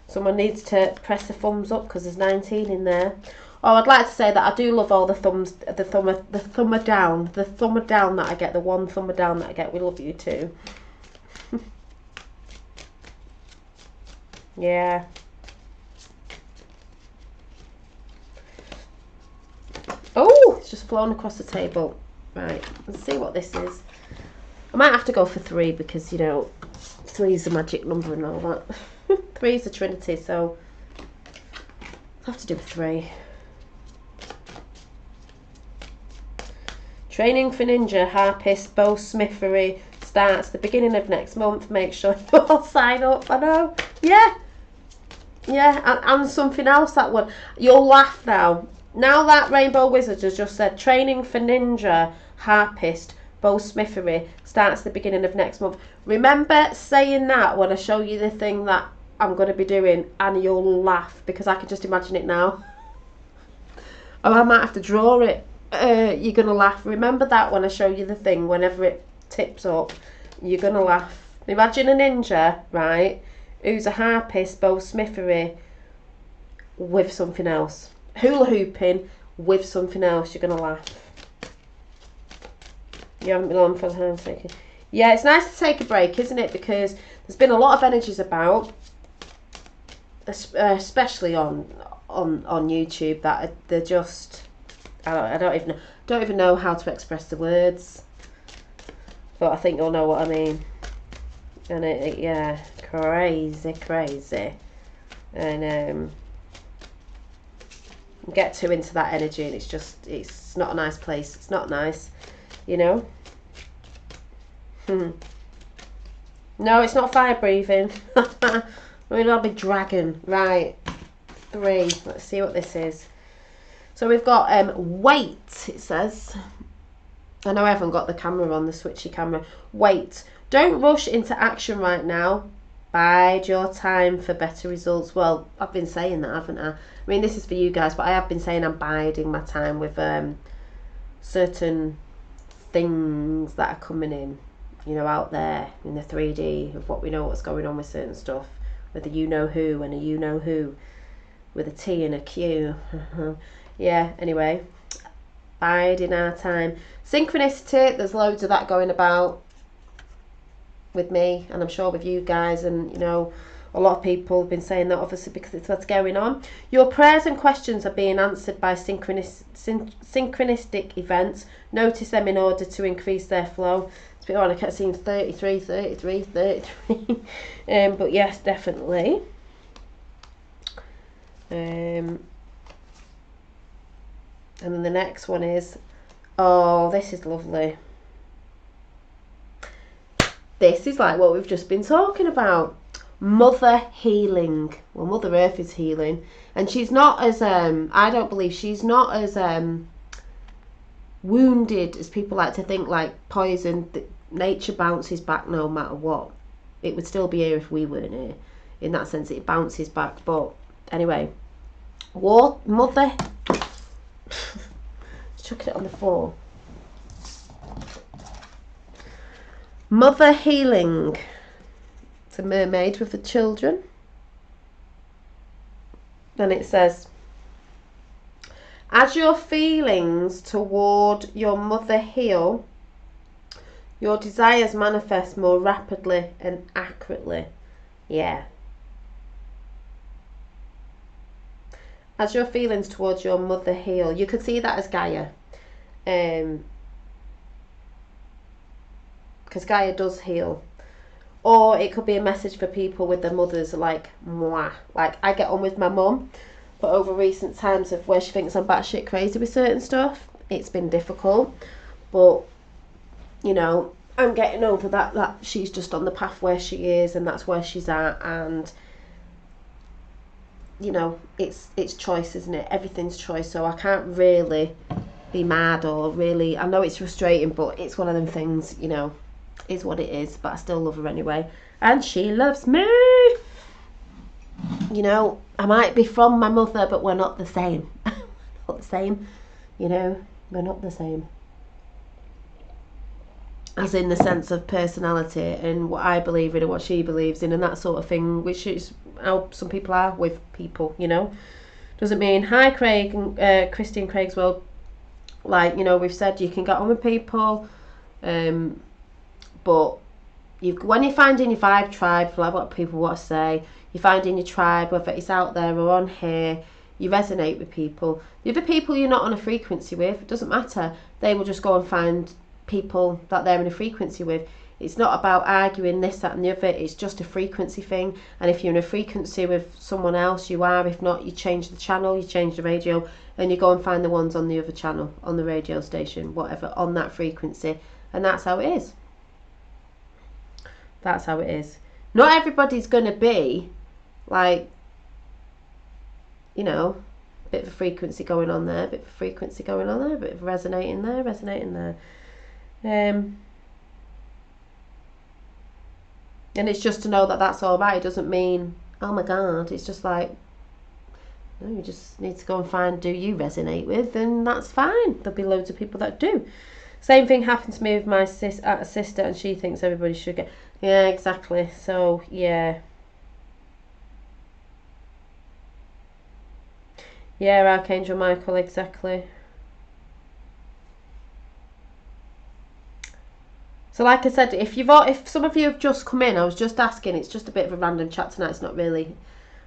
Someone needs to press a thumbs up because there's 19 in there. Oh, I'd like to say that I do love all the thumbs, the thumber down that I get, the one thumber down that I get. We love you too. Yeah. Oh, it's just flown across the table. Right, let's see what this is. I might have to go for 3 because, you know, 3 is the magic number and all that. 3 is the Trinity, so I'll have to do a 3. Training for Ninja, Harpist, Bowsmithery starts the beginning of next month. Make sure you all sign up. I know. Yeah. Yeah, and something else, that one. You'll laugh now. Now that Rainbow Wizard has just said training for Ninja, Harpist, Bowsmithery starts the beginning of next month. Remember saying that when I show you the thing that I'm going to be doing, and you'll laugh because I can just imagine it now. Oh, I might have to draw it. You're going to laugh. Remember that when I show you the thing, whenever it tips up, you're going to laugh. Imagine a ninja, right, who's a harpist, bowsmithery, with something else. Hula hooping with something else. You're going to laugh. You haven't been on for the hand. Yeah, it's nice to take a break, isn't it? Because there's been a lot of energies about, especially on YouTube, that they're just... I don't even know how to express the words, but I think you'll know what I mean. And yeah, crazy, and get too into that energy, and it's not a nice place. It's not nice, you know. No, it's not fire breathing. We're not a big dragon, right? 3. Let's see what this is. So we've got wait, it says. I know I haven't got the camera on, the switchy camera. Wait. Don't rush into action right now. Bide your time for better results. Well, I've been saying that, haven't I? I mean, this is for you guys, but I have been saying I'm biding my time with certain things that are coming in, you know, out there in the 3D of what we know what's going on with certain stuff. With a you-know-who and a you-know-who. With a T and a Q. Yeah, anyway, biding our time. Synchronicity, there's loads of that going about with me, and I'm sure with you guys, and you know, a lot of people have been saying that, obviously, because it's what's going on. Your prayers and questions are being answered by synchronistic events. Notice them in order to increase their flow. It's a bit odd, I kept seeing 33. But yes, definitely. And then the next one is, oh, this is lovely. This is like what we've just been talking about. Mother healing. Well, Mother Earth is healing. And she's not as, I don't believe she's not as wounded as people like to think, like poison. Nature bounces back no matter what. It would still be here if we weren't here. In that sense, it bounces back. But anyway, Mother... chucking it on the floor. Mother healing. It's a mermaid with the children. And it says, As your feelings toward your mother heal, your desires manifest more rapidly and accurately. Yeah. As your feelings towards your mother heal, you could see that as Gaia. Because Gaia does heal. Or it could be a message for people with their mothers, like, mwah. Like, I get on with my mum, but over recent times of where she thinks I'm batshit crazy with certain stuff, it's been difficult. But, you know, I'm getting over that she's just on the path where she is, and that's where she's at, and, you know, it's choice, isn't it? Everything's choice, so I can't really be mad or really, I know it's frustrating, but it's one of them things, you know, is what it is, but I still love her anyway, and she loves me. You know, I might be from my mother, but we're not the same. Not the same, you know, we're not the same, as in the sense of personality and what I believe in and what she believes in and that sort of thing, which is how some people are with people, you know. Doesn't mean, hi Craig and Christine Craig's World, like, you know, we've said you can get on with people, but when you're finding your vibe tribe, like what people want to say, you're finding your tribe, whether it's out there or on here, you resonate with people. The other people you're not on a frequency with, it doesn't matter. They will just go and find people that they're in a frequency with. It's not about arguing this, that and the other. It's just a frequency thing. And if you're in a frequency with someone else, you are. If not, you change the channel, you change the radio, and you go and find the ones on the other channel, on the radio station, whatever, on that frequency. And that's how it is. That's how it is. Not everybody's going to be like, you know, a bit of a frequency going on there, a bit of a frequency going on there, a bit of resonating there, resonating there. And it's just to know that that's all right. It doesn't mean, oh my God, it's just like, no, you just need to go and find who you resonate with, and that's fine. There'll be loads of people that do. Same thing happened to me with my sister, and she thinks everybody should get. Yeah, exactly. So, yeah. Yeah, Archangel Michael, exactly. So, like I said, if some of you have just come in, I was just asking, it's just a bit of a random chat tonight, it's not really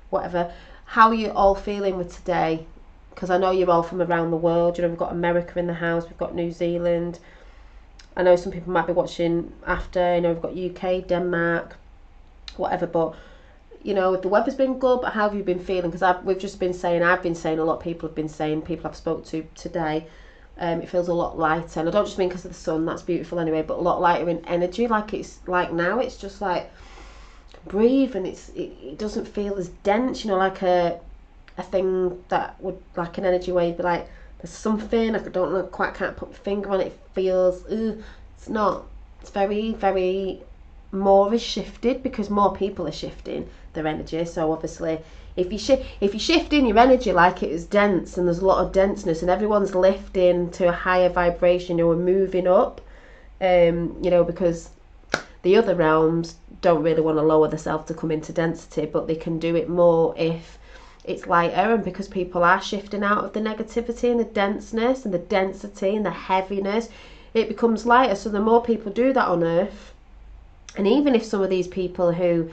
whatever. How are you all feeling with today? Because I know you're all from around the world. You know, we've got America in the house, we've got New Zealand. I know some people might be watching after, you know, we've got UK, Denmark, whatever, but, you know, the weather's been good, but how have you been feeling? Because we've just been saying, I've been saying, a lot of people have been saying, people I've spoke to today, it feels a lot lighter, and I don't just mean because of the sun, that's beautiful anyway, but a lot lighter in energy, like it's like now, it's just like, breathe, and it doesn't feel as dense, you know, like a thing that would, like an energy where you'd be like, there's something, I don't know, quite can't put my finger on it, it feels, it's not, it's very, very, more is shifted because more people are shifting their energy. So obviously if you're shifting your energy like it is dense, and there's a lot of denseness, and everyone's lifting to a higher vibration, you know, we're moving up, you know, because the other realms don't really want to lower themselves to come into density, but they can do it more if it's lighter, and because people are shifting out of the negativity and the denseness and the density and the heaviness, it becomes lighter. So the more people do that on earth, and even if some of these people who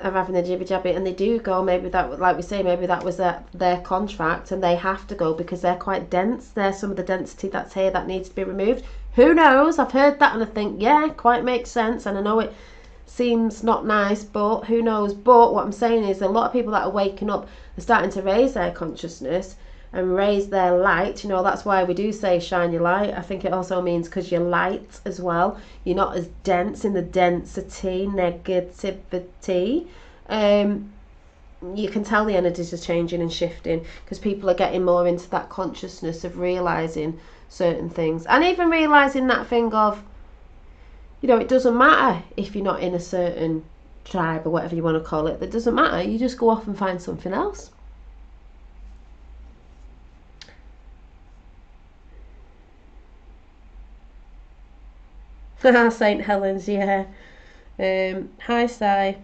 are having the jibby jabby and they do go, maybe that, like we say, maybe that was their contract and they have to go because they're quite dense, there's some of the density that's here that needs to be removed. Who knows? I've heard that and I think, yeah, quite makes sense, and I know it seems not nice, but who knows. But what I'm saying is a lot of people that are waking up are starting to raise their consciousness and raise their light. You know, that's why we do say shine your light. I think it also means because you're light as well, you're not as dense in the density, negativity. You can tell the energies are changing and shifting because people are getting more into that consciousness of realizing certain things, and even realizing that thing of, you know, it doesn't matter if you're not in a certain tribe or whatever you want to call it. That doesn't matter. You just go off and find something else. St. Helens, yeah. Hi, Si.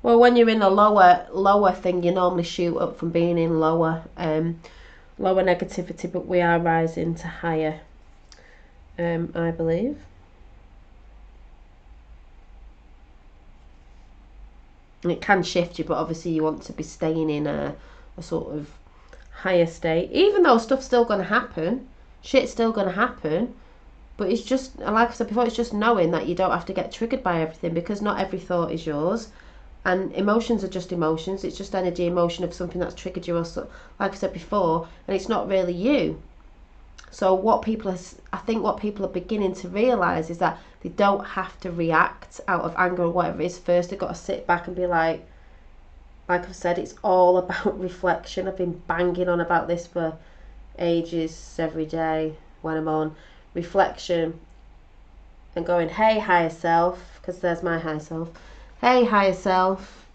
Well, when you're in a lower thing, you normally shoot up from being in lower negativity, but we are rising to higher, I believe. And it can shift you, but obviously you want to be staying in a sort of higher state, even though stuff's still going to happen, shit's still going to happen. But it's just, like I said before, it's just knowing that you don't have to get triggered by everything, because not every thought is yours. And emotions are just emotions. It's just energy, emotion of something that's triggered you, or so, like I said before, and it's not really you. So I think what people are beginning to realise is that they don't have to react out of anger or whatever it is first. They've got to sit back and be like I've said, it's all about reflection. I've been banging on about this for ages, every day when I'm on. Reflection and going, hey, higher self, because there's my higher self. Hey, higher self,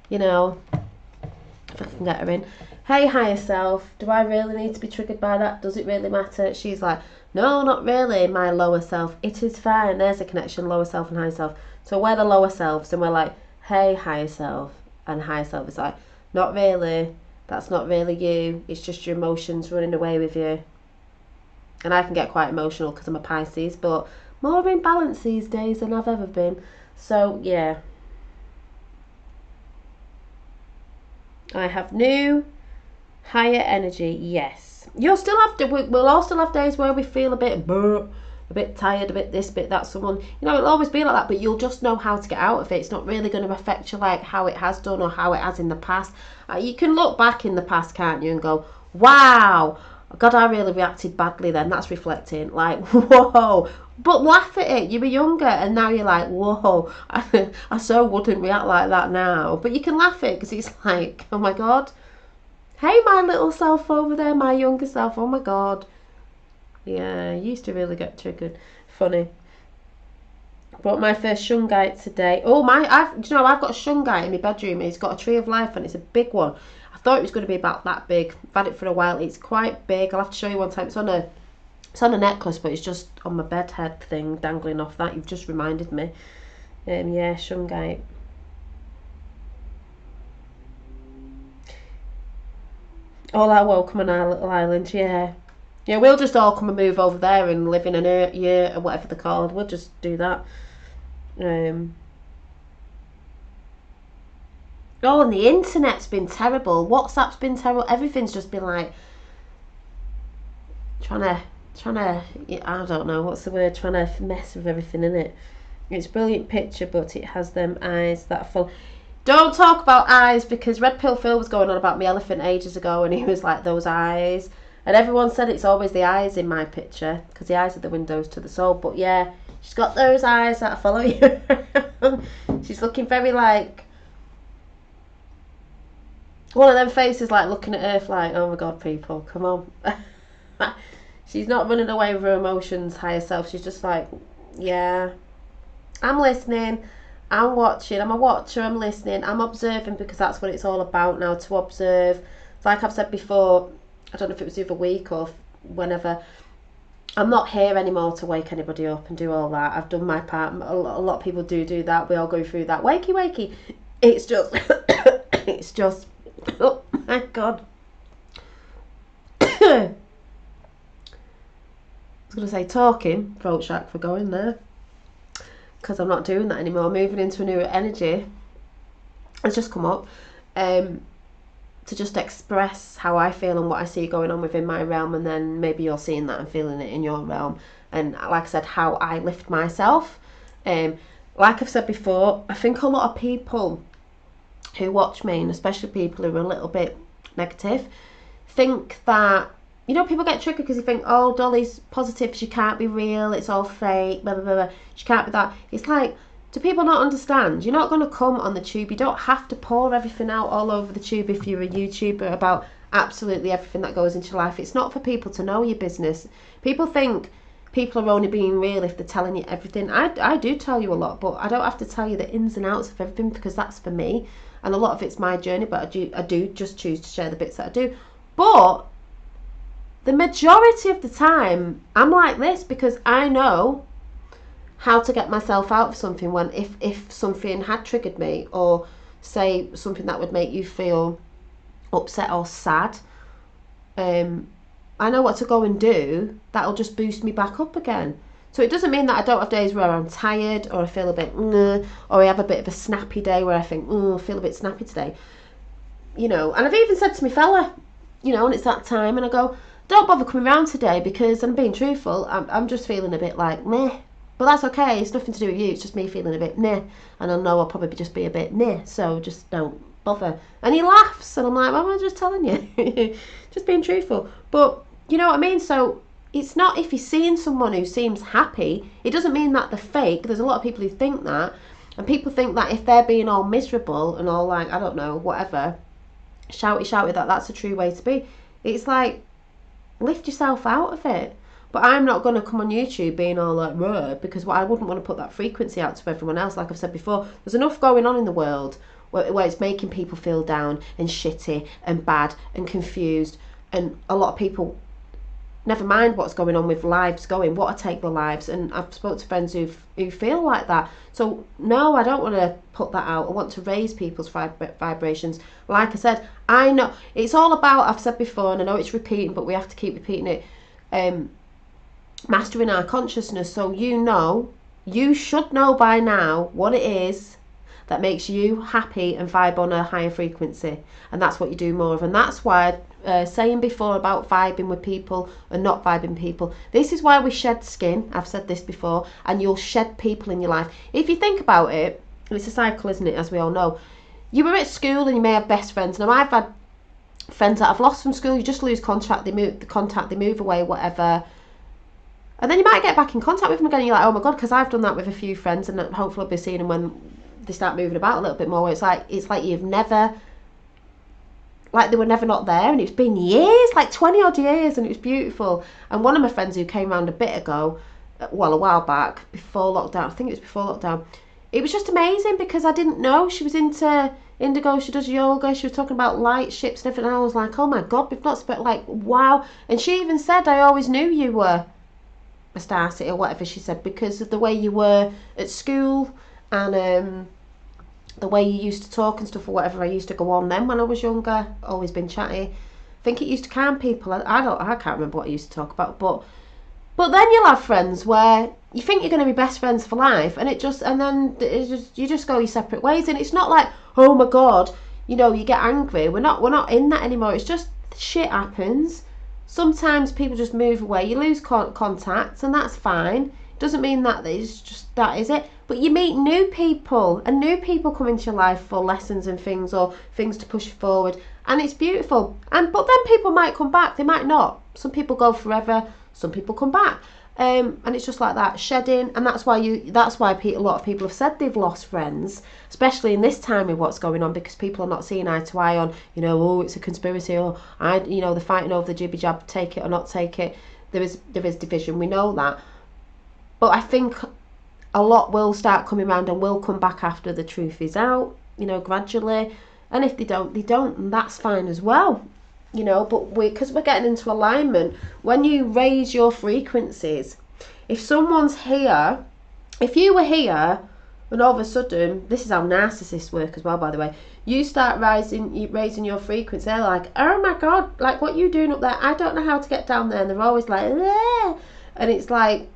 you know, if I can get her in. Hey, higher self, do I really need to be triggered by that? Does it really matter? She's like, no, not really, my lower self. It is fine. There's a connection, lower self and higher self. So we're the lower selves, and we're like, hey, higher self. And higher self is like, not really. That's not really you. It's just your emotions running away with you. And I can get quite emotional because I'm a Pisces, but more in balance these days than I've ever been. So, yeah. I have new, higher energy, yes. You'll still have to, we'll all still have days where we feel a bit tired, a bit this, bit that. Someone, it'll always be like that, but you'll just know how to get out of it. It's not really going to affect you like how it has done or how it has in the past. You can look back in the past, can't you, and go, wow, God, I really reacted badly then. That's reflecting. Like, whoa. But laugh at it. You were younger and now you're like, whoa, I so wouldn't react like that now. But you can laugh at it because it's like, oh my God. Hey, my little self over there, my younger self. Oh my God. Yeah, I used to really get triggered. Funny. Bought my first shungite today. Oh, I've got a shungite in my bedroom. It's got a tree of life and it's a big one. I thought it was going to be about that big. I've had it for a while. It's quite big. I'll have to show you one time. It's on a necklace, but it's just on my bed head thing, dangling off that. You've just reminded me. Yeah, shungite. All our welcome on our little island, yeah. Yeah, we'll just all come and move over there and live in an year or whatever they're called. We'll just do that. Oh, and the internet's been terrible. WhatsApp's been terrible. Everything's just been like trying to, I don't know, what's the word, trying to mess with everything, innit? It's a brilliant picture, but it has them eyes that are full. Don't talk about eyes, because Red Pill Phil was going on about my elephant ages ago, and he was like, those eyes. And everyone said it's always the eyes in my picture, because the eyes are the windows to the soul. But yeah, she's got those eyes that follow you. She's looking very like one of them faces, like looking at Earth like, oh my God, people, come on. She's not running away with her emotions, higher self. She's just like, yeah, I'm listening, I'm watching, I'm a watcher, I'm listening, I'm observing, because that's what it's all about now, to observe. It's like I've said before, I don't know if it was the other week or whenever, I'm not here anymore to wake anybody up and do all that. I've done my part. A lot of people do that. We all go through that. Wakey. It's just, it's just, oh my God. I was going to say talking, throat shack for going there, because I'm not doing that anymore. Moving into a new energy. It's just come up to just express how I feel and what I see going on within my realm, and then maybe you're seeing that and feeling it in your realm. And like I said, how I lift myself. Like I've said before, I think a lot of people who watch me, and especially people who are a little bit negative, think that, people get triggered because they think, oh, Dolly's positive, she can't be real, it's all fake, blah, blah, blah, blah. She can't be that. It's like, do people not understand? You're not going to come on the tube. You don't have to pour everything out all over the tube if you're a YouTuber about absolutely everything that goes into your life. It's not for people to know your business. People think people are only being real if they're telling you everything. I do tell you a lot, but I don't have to tell you the ins and outs of everything, because that's for me. And a lot of it's my journey, but I do just choose to share the bits that I do. But the majority of the time, I'm like this because I know how to get myself out of something when if something had triggered me, or say something that would make you feel upset or sad, I know what to go and do that'll just boost me back up again. So it doesn't mean that I don't have days where I'm tired or I feel a bit or I have a bit of a snappy day where I think, I feel a bit snappy today. And I've even said to my fella, and it's that time, and I go, don't bother coming round today because I'm being truthful, I'm just feeling a bit like meh. But that's okay, it's nothing to do with you, it's just me feeling a bit meh. And I know I'll probably just be a bit meh, so just don't bother. And he laughs, and I'm like, well, I'm just telling you. Just being truthful. But, you know what I mean? So, it's not if you're seeing someone who seems happy, it doesn't mean that they're fake. There's a lot of people who think that. And people think that if they're being all miserable and all like, I don't know, whatever, shouty, that's a true way to be. It's like, lift yourself out of it. But I'm not going to come on YouTube being all like, ruh, because I wouldn't want to put that frequency out to everyone else. Like I've said before, there's enough going on in the world where it's making people feel down and shitty and bad and confused. And a lot of people, never mind what's going on with lives going, want to take their lives. And I've spoken to friends who feel like that. So no, I don't want to put that out. I want to raise people's vibrations. Like I said, I know it's all about, I've said before, and I know it's repeating, but we have to keep repeating it, mastering our consciousness. So you should know by now what it is that makes you happy and vibe on a higher frequency, and that's what you do more of. And that's why saying before about vibing with people and not vibing people, this is why we shed skin. I've said this before, and you'll shed people in your life. If you think about it, it's a cycle, isn't it, as we all know. You were at school and you may have best friends. Now I've had friends that I've lost from school. You just lose contact, they move away, whatever. And then you might get back in contact with them again. You're like, oh my god, because I've done that with a few friends, and hopefully I'll be seeing them when they start moving about a little bit more. Where it's like you've never, like they were never not there, and it's been years, like 20 odd years, and it was beautiful. And one of my friends who came around a bit ago, well, a while back, before lockdown, I think it was before lockdown, it was just amazing because I didn't know she was into indigo, she does yoga, she was talking about light ships and everything, and I was like, oh my god, we've not spent, like, wow. And she even said, I always knew you were a star city or whatever she said, because of the way you were at school and the way you used to talk and stuff or whatever. I used to go on then when I was younger, always been chatty. I think it used to calm people. I can't remember what I used to talk about, but then you'll have friends where you think you're going to be best friends for life, and you just go your separate ways. And it's not like, oh my god, you get angry. We're not in that anymore. It's just shit happens. Sometimes people just move away. You lose contact, and that's fine. It doesn't mean that it's just that is it. But you meet new people, and new people come into your life for lessons and things, or things to push you forward, and it's beautiful. But then people might come back. They might not. Some people go forever. Some people come back. And it's just like that, shedding. And that's why a lot of people have said they've lost friends, especially in this time with what's going on, because people are not seeing eye to eye on, oh, it's a conspiracy, or they're fighting over the jibby jab, take it or not take it. There is division, we know that. But I think a lot will start coming around and will come back after the truth is out, gradually. And if they don't, and that's fine as well. But because we're getting into alignment, when you raise your frequencies, if someone's here, if you were here and all of a sudden, this is how narcissists work as well, by the way, you start raising your frequency, they're like, oh my god, like, what are you doing up there? I don't know how to get down there. And they're always like, eh. And it's like,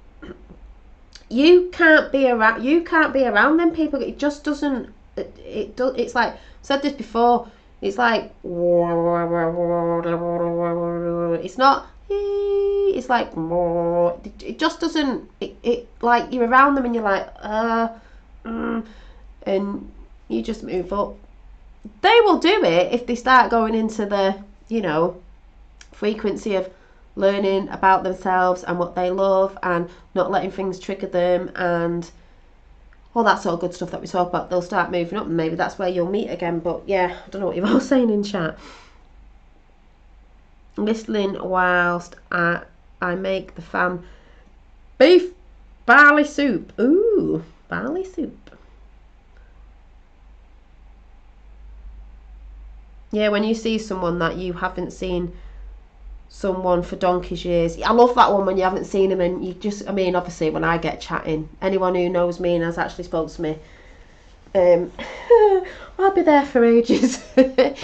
you can't be around them people. It just doesn't, it's like, I've said this before, it's like, it's not, it's like, it just doesn't, it like, you're around them and you're like, and you just move up. They will do it if they start going into the, frequency of learning about themselves and what they love and not letting things trigger them and all that sort of good stuff that we talk about. They'll start moving up, and maybe that's where you'll meet again. But yeah, I don't know what you're all saying in chat. Listening whilst I make the fam beef barley soup. Ooh, barley soup. Yeah, when you see someone that you haven't seen someone for donkey's years. I love that one when you haven't seen him and you just, obviously when I get chatting, anyone who knows me and has actually spoke to me I'll be there for ages. But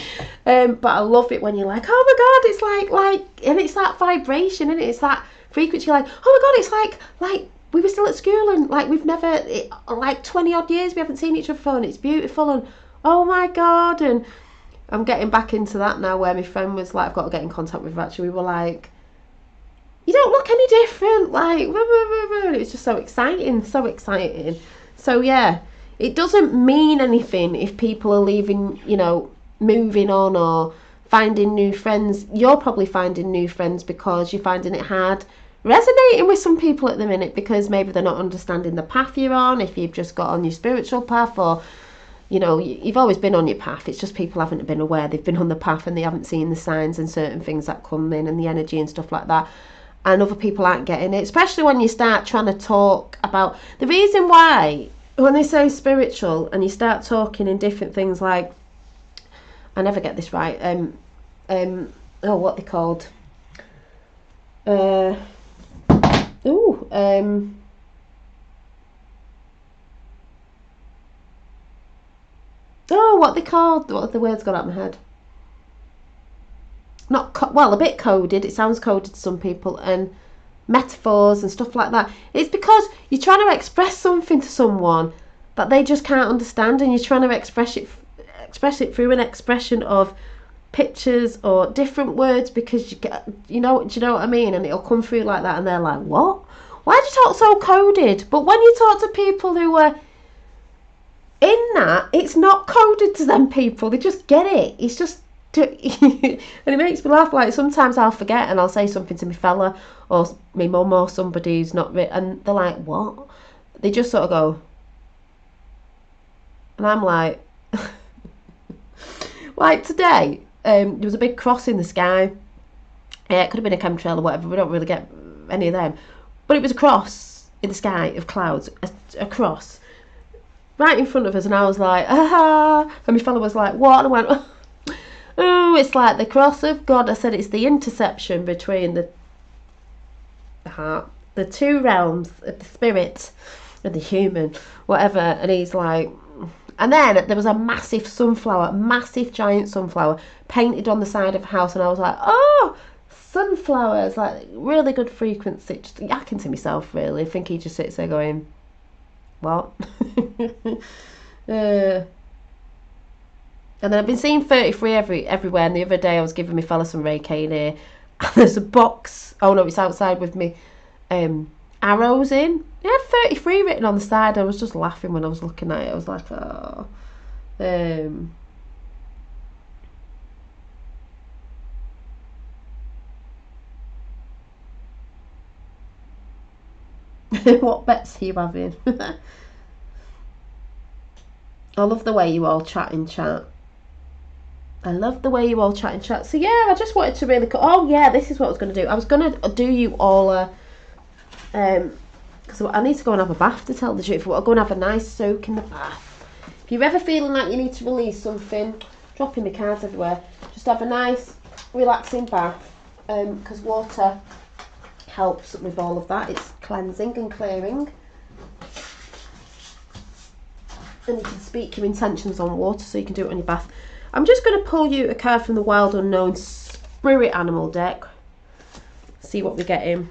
I love it when you're like, oh my god, it's like, and it's that vibration, and it's that frequency. You're like, oh my god, it's like we were still at school, and like we've never, like 20 odd years we haven't seen each other, and it's beautiful, and oh my god. And I'm getting back into that now, where my friend was like, I've got to get in contact with her. Actually, we were like, you don't look any different, like, it was just so exciting, so exciting. So yeah, it doesn't mean anything if people are leaving, you know, moving on or finding new friends. You're probably finding new friends because you're finding it hard resonating with some people at the minute, because maybe they're not understanding the path you're on, if you've just got on your spiritual path, or you know, you've always been on your path. It's just people haven't been aware they've been on the path, and they haven't seen the signs and certain things that come in, and the energy and stuff like that. And other people aren't getting it, especially when you start trying to talk about the reason why, when they say spiritual and you start talking in different things, like, I never get this right, what they called, what they called, what the words got out of my head, not well, a bit coded, it sounds coded to some people, and metaphors and stuff like that. It's because you're trying to express something to someone that they just can't understand, and you're trying to express it through an expression of pictures or different words, because do you know what I mean? And it'll come through like that, and they're like, what? Why do you talk so coded? But when you talk to people who are in that, it's not coded to them people. They just get it. It's just and it makes me laugh. Like, sometimes I'll forget and I'll say something to my fella or my mum or somebody who's not, and they're like, what? They just sort of go, and I'm like, like today, there was a big cross in the sky. It could have been a chemtrail or whatever. We don't really get any of them, but it was a cross in the sky of clouds, a cross right in front of us, and I was like, ah, and my fella was like, what? And I went, oh, it's like the cross of God. I said it's the intersection between the heart, the two realms of the spirit and the human, whatever. And he's like, and then there was a massive giant sunflower painted on the side of a house, and I was like, oh, sunflowers, like really good frequency. Just yakking to myself, really. I think he just sits there going, what? And then I've been seeing 33 everywhere, and the other day I was giving my fella some Reiki in here, and there's a box, oh no, it's outside with me, arrows in. It had 33 written on the side. I was just laughing when I was looking at it. I was like, oh. What bets are you having? I love the way you all chat in chat. I love the way you all chat in chat. So yeah, I just wanted to really... Oh yeah, this is what I was going to do. I was going to do you all because I need to go and have a bath, to tell the truth. I'll go and have a nice soak in the bath. If you're ever feeling like you need to release something, dropping the cards everywhere, just have a nice relaxing bath, because water helps with all of that. It's cleansing and clearing. And you can speak your intentions on water, so you can do it on your bath. I'm just going to pull you a card from the Wild Unknown Spirit Animal deck. See what we get in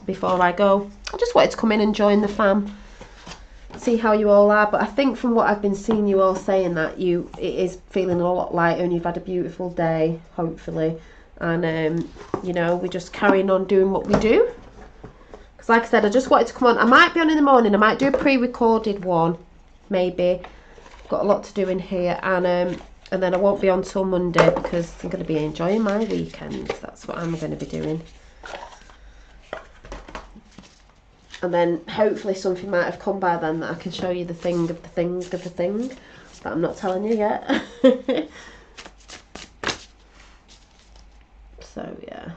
before I go. I just wanted to come in and join the fam, see how you all are. But I think from what I've been seeing you all saying, that it is feeling a lot lighter, and you've had a beautiful day, hopefully. And you know, we're just carrying on doing what we do. Because like I said, I just wanted to come on. I might be on in the morning. I might do a pre-recorded one, maybe. Got a lot to do in here, and then I won't be on till Monday, because I'm going to be enjoying my weekend. That's what I'm going to be doing. And then hopefully something might have come by then that I can show you the thing of the thing of the thing, but I'm not telling you yet. So yeah.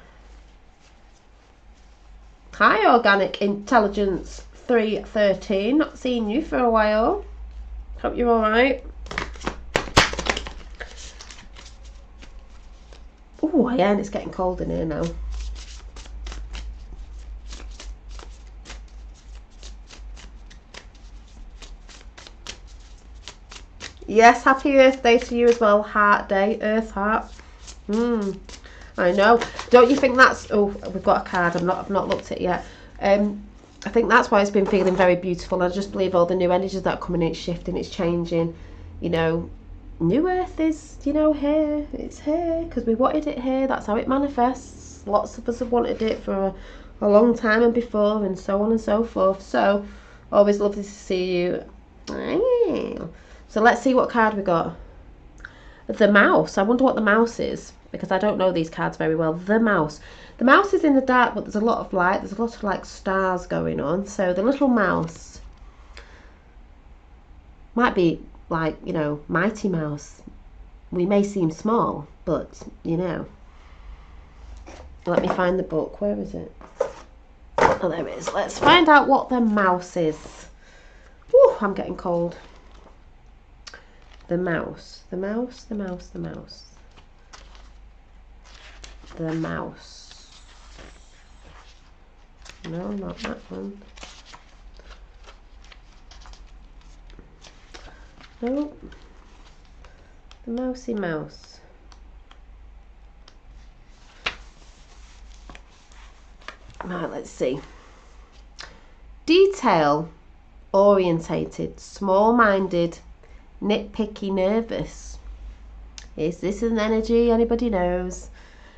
Hi, Organic Intelligence 313. Not seen you for a while. Hope you're alright. Oh, yeah, and it's getting cold in here now. Yes, happy Earth Day to you as well. Heart Day, Earth Heart. I know. Don't you think that's... Oh, we've got a card. I've not looked at it yet. I think that's why it's been feeling very beautiful. I just believe all the new energies that are coming in, it's shifting, it's changing. You know, new Earth is, you know, here. It's here because we wanted it here. That's how it manifests. Lots of us have wanted it for a long time and before, and so on and so forth. So, always lovely to see you. So let's see what card we got. The mouse. I wonder what the mouse is, because I don't know these cards very well. The mouse. The mouse is in the dark, but there's a lot of light. There's a lot of like stars going on. So the little mouse might be like, you know, Mighty Mouse. We may seem small, but, you know. Let me find the book. Where is it? Oh, there it is. Let's find out what the mouse is. Whew, I'm getting cold. The mouse. The mouse, the mouse, the mouse. The mouse. No, not that one. Nope. The mousy mouse. Right, let's see. Detail orientated, small-minded, nitpicky, nervous. Is this an energy anybody knows?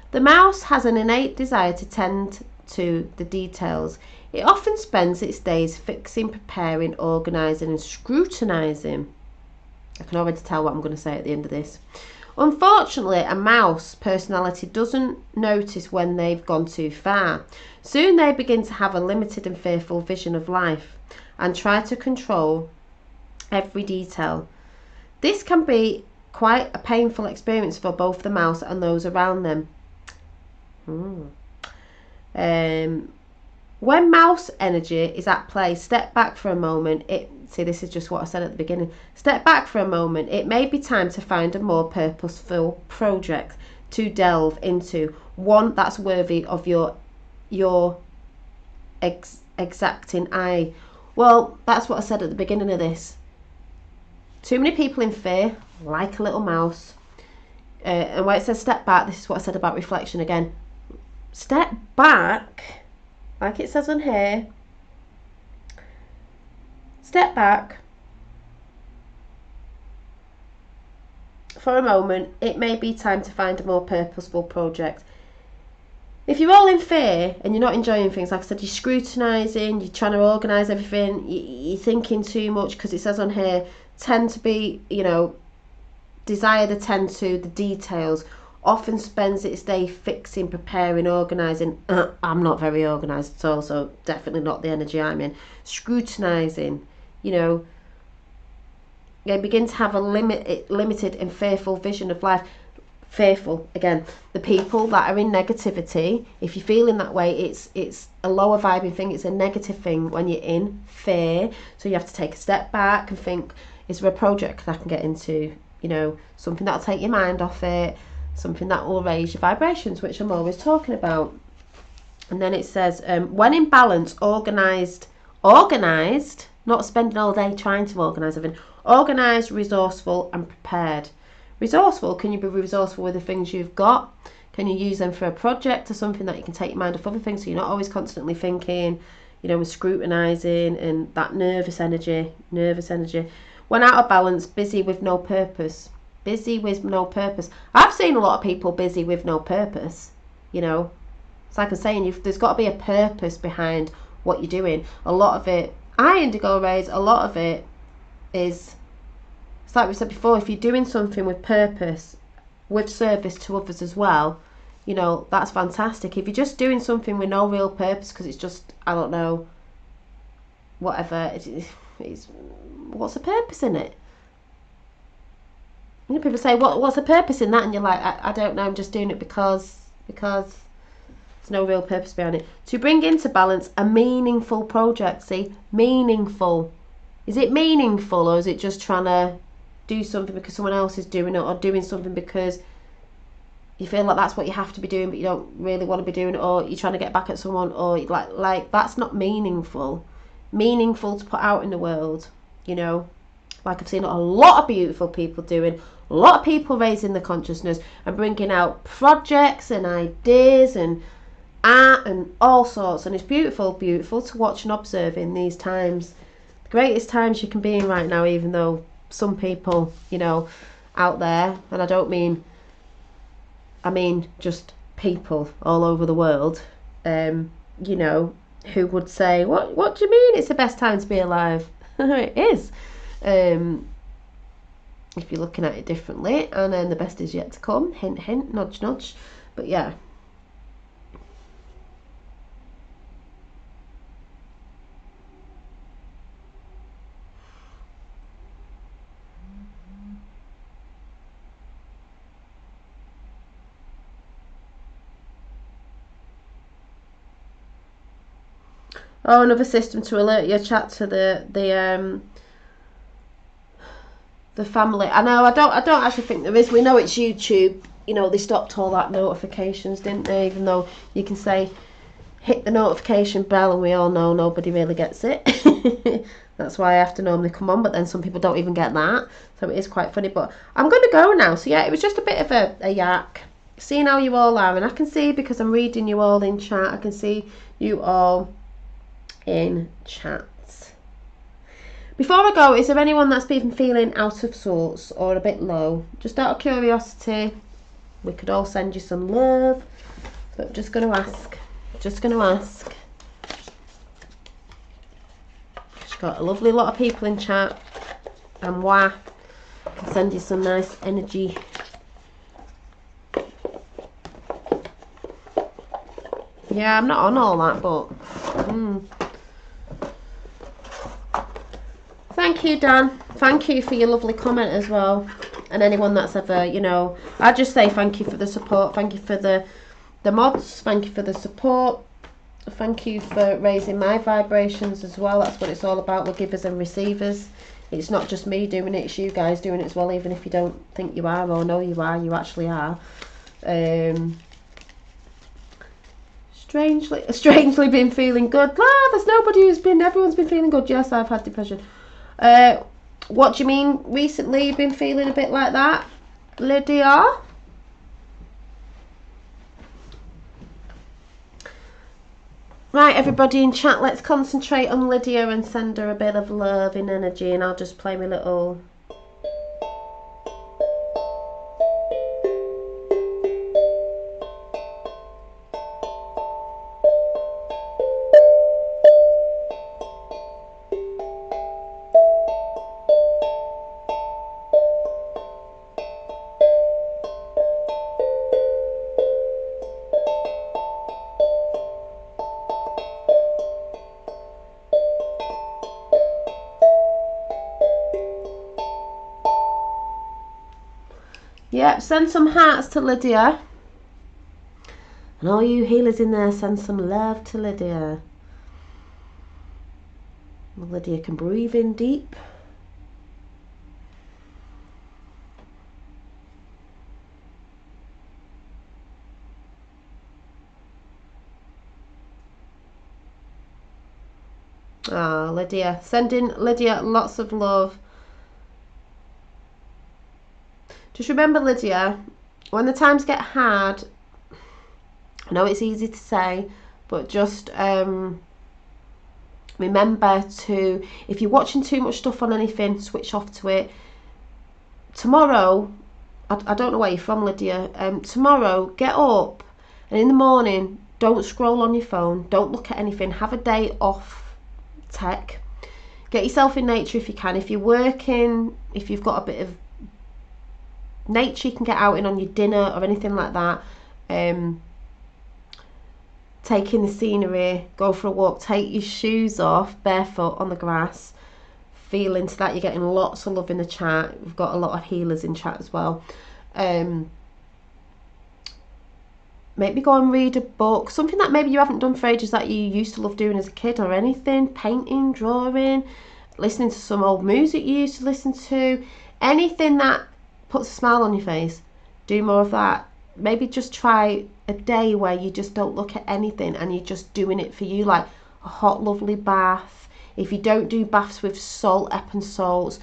The mouse has an innate desire to tend to the details. It often spends its days fixing, preparing, organising and scrutinising. I can already tell what I'm going to say at the end of this. Unfortunately, a mouse personality doesn't notice when they've gone too far. Soon they begin to have a limited and fearful vision of life and try to control every detail. This can be quite a painful experience for both the mouse and those around them. When mouse energy is at play, step back for a moment. See, this is just what I said at the beginning. Step back for a moment. It may be time to find a more purposeful project to delve into, one that's worthy of your exacting eye. Well, that's what I said at the beginning of this. Too many people in fear, like a little mouse. And where it says step back, this is what I said about reflection again. Step back, like it says on here. Step back for a moment. It may be time to find a more purposeful project. If you're all in fear and you're not enjoying things, like I said, you're scrutinising, you're trying to organise everything, you're thinking too much, because it says on here, tend to be, you know, desire to tend to the details, often spends its day fixing, preparing, organising. I'm not very organised at all, so definitely not the energy I'm in. Scrutinising, you know, they begin to have a limited and fearful vision of life. Fearful, again, the people that are in negativity, if you're feeling that way, it's a lower vibing thing, it's a negative thing when you're in fear. So you have to take a step back and think, is there a project that I can get into, you know, something that'll take your mind off it, something that will raise your vibrations, which I'm always talking about. And then it says, when in balance, organised, not spending all day trying to organise everything, organised, resourceful and prepared. Resourceful, can you be resourceful with the things you've got? Can you use them for a project or something that you can take your mind off other things, so you're not always constantly thinking, you know, scrutinising and that nervous energy. When out of balance, busy with no purpose. I've seen a lot of people busy with no purpose, you know. It's like I'm saying, there's got to be a purpose behind what you're doing. A lot of it, Indigo Rays, a lot of it is, it's like we said before, if you're doing something with purpose, with service to others as well, you know, that's fantastic. If you're just doing something with no real purpose, because it's just, I don't know, whatever, it's what's the purpose in it? You know, people say, what's the purpose in that? And you're like, I don't know, I'm just doing it because there's no real purpose behind it. To bring into balance a meaningful project. See, meaningful. Is it meaningful, or is it just trying to do something because someone else is doing it, or doing something because you feel like that's what you have to be doing but you don't really want to be doing it, or you're trying to get back at someone, or like that's not meaningful to put out in the world, you know. like I've seen a lot of beautiful people doing, a lot of people raising the consciousness and bringing out projects and ideas and art and all sorts, and it's beautiful to watch and observe in these times, the greatest times you can be in right now, even though some people, you know, out there, and I mean just people all over the world, you know, who would say, what do you mean it's the best time to be alive? It is, if you're looking at it differently, and then the best is yet to come, hint hint, nudge nudge. But yeah. Oh, another system to alert your chat to the family. I know. I don't actually think there is. We know it's YouTube. You know, they stopped all that notifications, didn't they? Even though you can say hit the notification bell, and we all know nobody really gets it. That's why I have to normally come on, but then some people don't even get that. So it is quite funny. But I'm going to go now. So yeah, it was just a bit of a yak. Seeing how you all are, and I can see, because I'm reading you all in chat, I can see you all in chat. Before I go, is there anyone that's been feeling out of sorts or a bit low? Just out of curiosity, we could all send you some love, but I'm just going to ask. Just got a lovely lot of people in chat, and I can send you some nice energy. Yeah, I'm not on all that, but thank you, Dan. Thank you for your lovely comment as well. And anyone that's ever, you know, I just say thank you for the support. Thank you for the mods. Thank you for the support. Thank you for raising my vibrations as well. That's what it's all about. We're givers and receivers. It's not just me doing it, it's you guys doing it as well. Even if you don't think you are or know you are, you actually are. Strangely been feeling good. There's nobody who's been, everyone's been feeling good. Yes, I've had depression. What do you mean recently you've been feeling a bit like that, Lydia? Right, everybody in chat, let's concentrate on Lydia and send her a bit of love and energy, and I'll just play my little... Yep, send some hearts to Lydia. And all you healers in there, send some love to Lydia. Lydia can breathe in deep. Ah, Lydia. Sending Lydia lots of love. Just remember, Lydia, when the times get hard, I know it's easy to say, but just remember to, if you're watching too much stuff on anything, switch off to it. Tomorrow, I don't know where you're from, Lydia, tomorrow, get up, and in the morning, don't scroll on your phone, don't look at anything, have a day off tech, get yourself in nature if you can. If you're working, if you've got a bit of nature you can get out in on your dinner or anything like that, take in the scenery, go for a walk, take your shoes off barefoot on the grass, feel into that. You're getting lots of love in the chat. We've got a lot of healers in chat as well. Maybe go and read a book, something that maybe you haven't done for ages that you used to love doing as a kid, or anything, painting, drawing, listening to some old music you used to listen to, anything that puts a smile on your face. Do more of that. Maybe just try a day where you just don't look at anything and you're just doing it for you, like a hot lovely bath. If you don't do baths with salt, Epsom salts,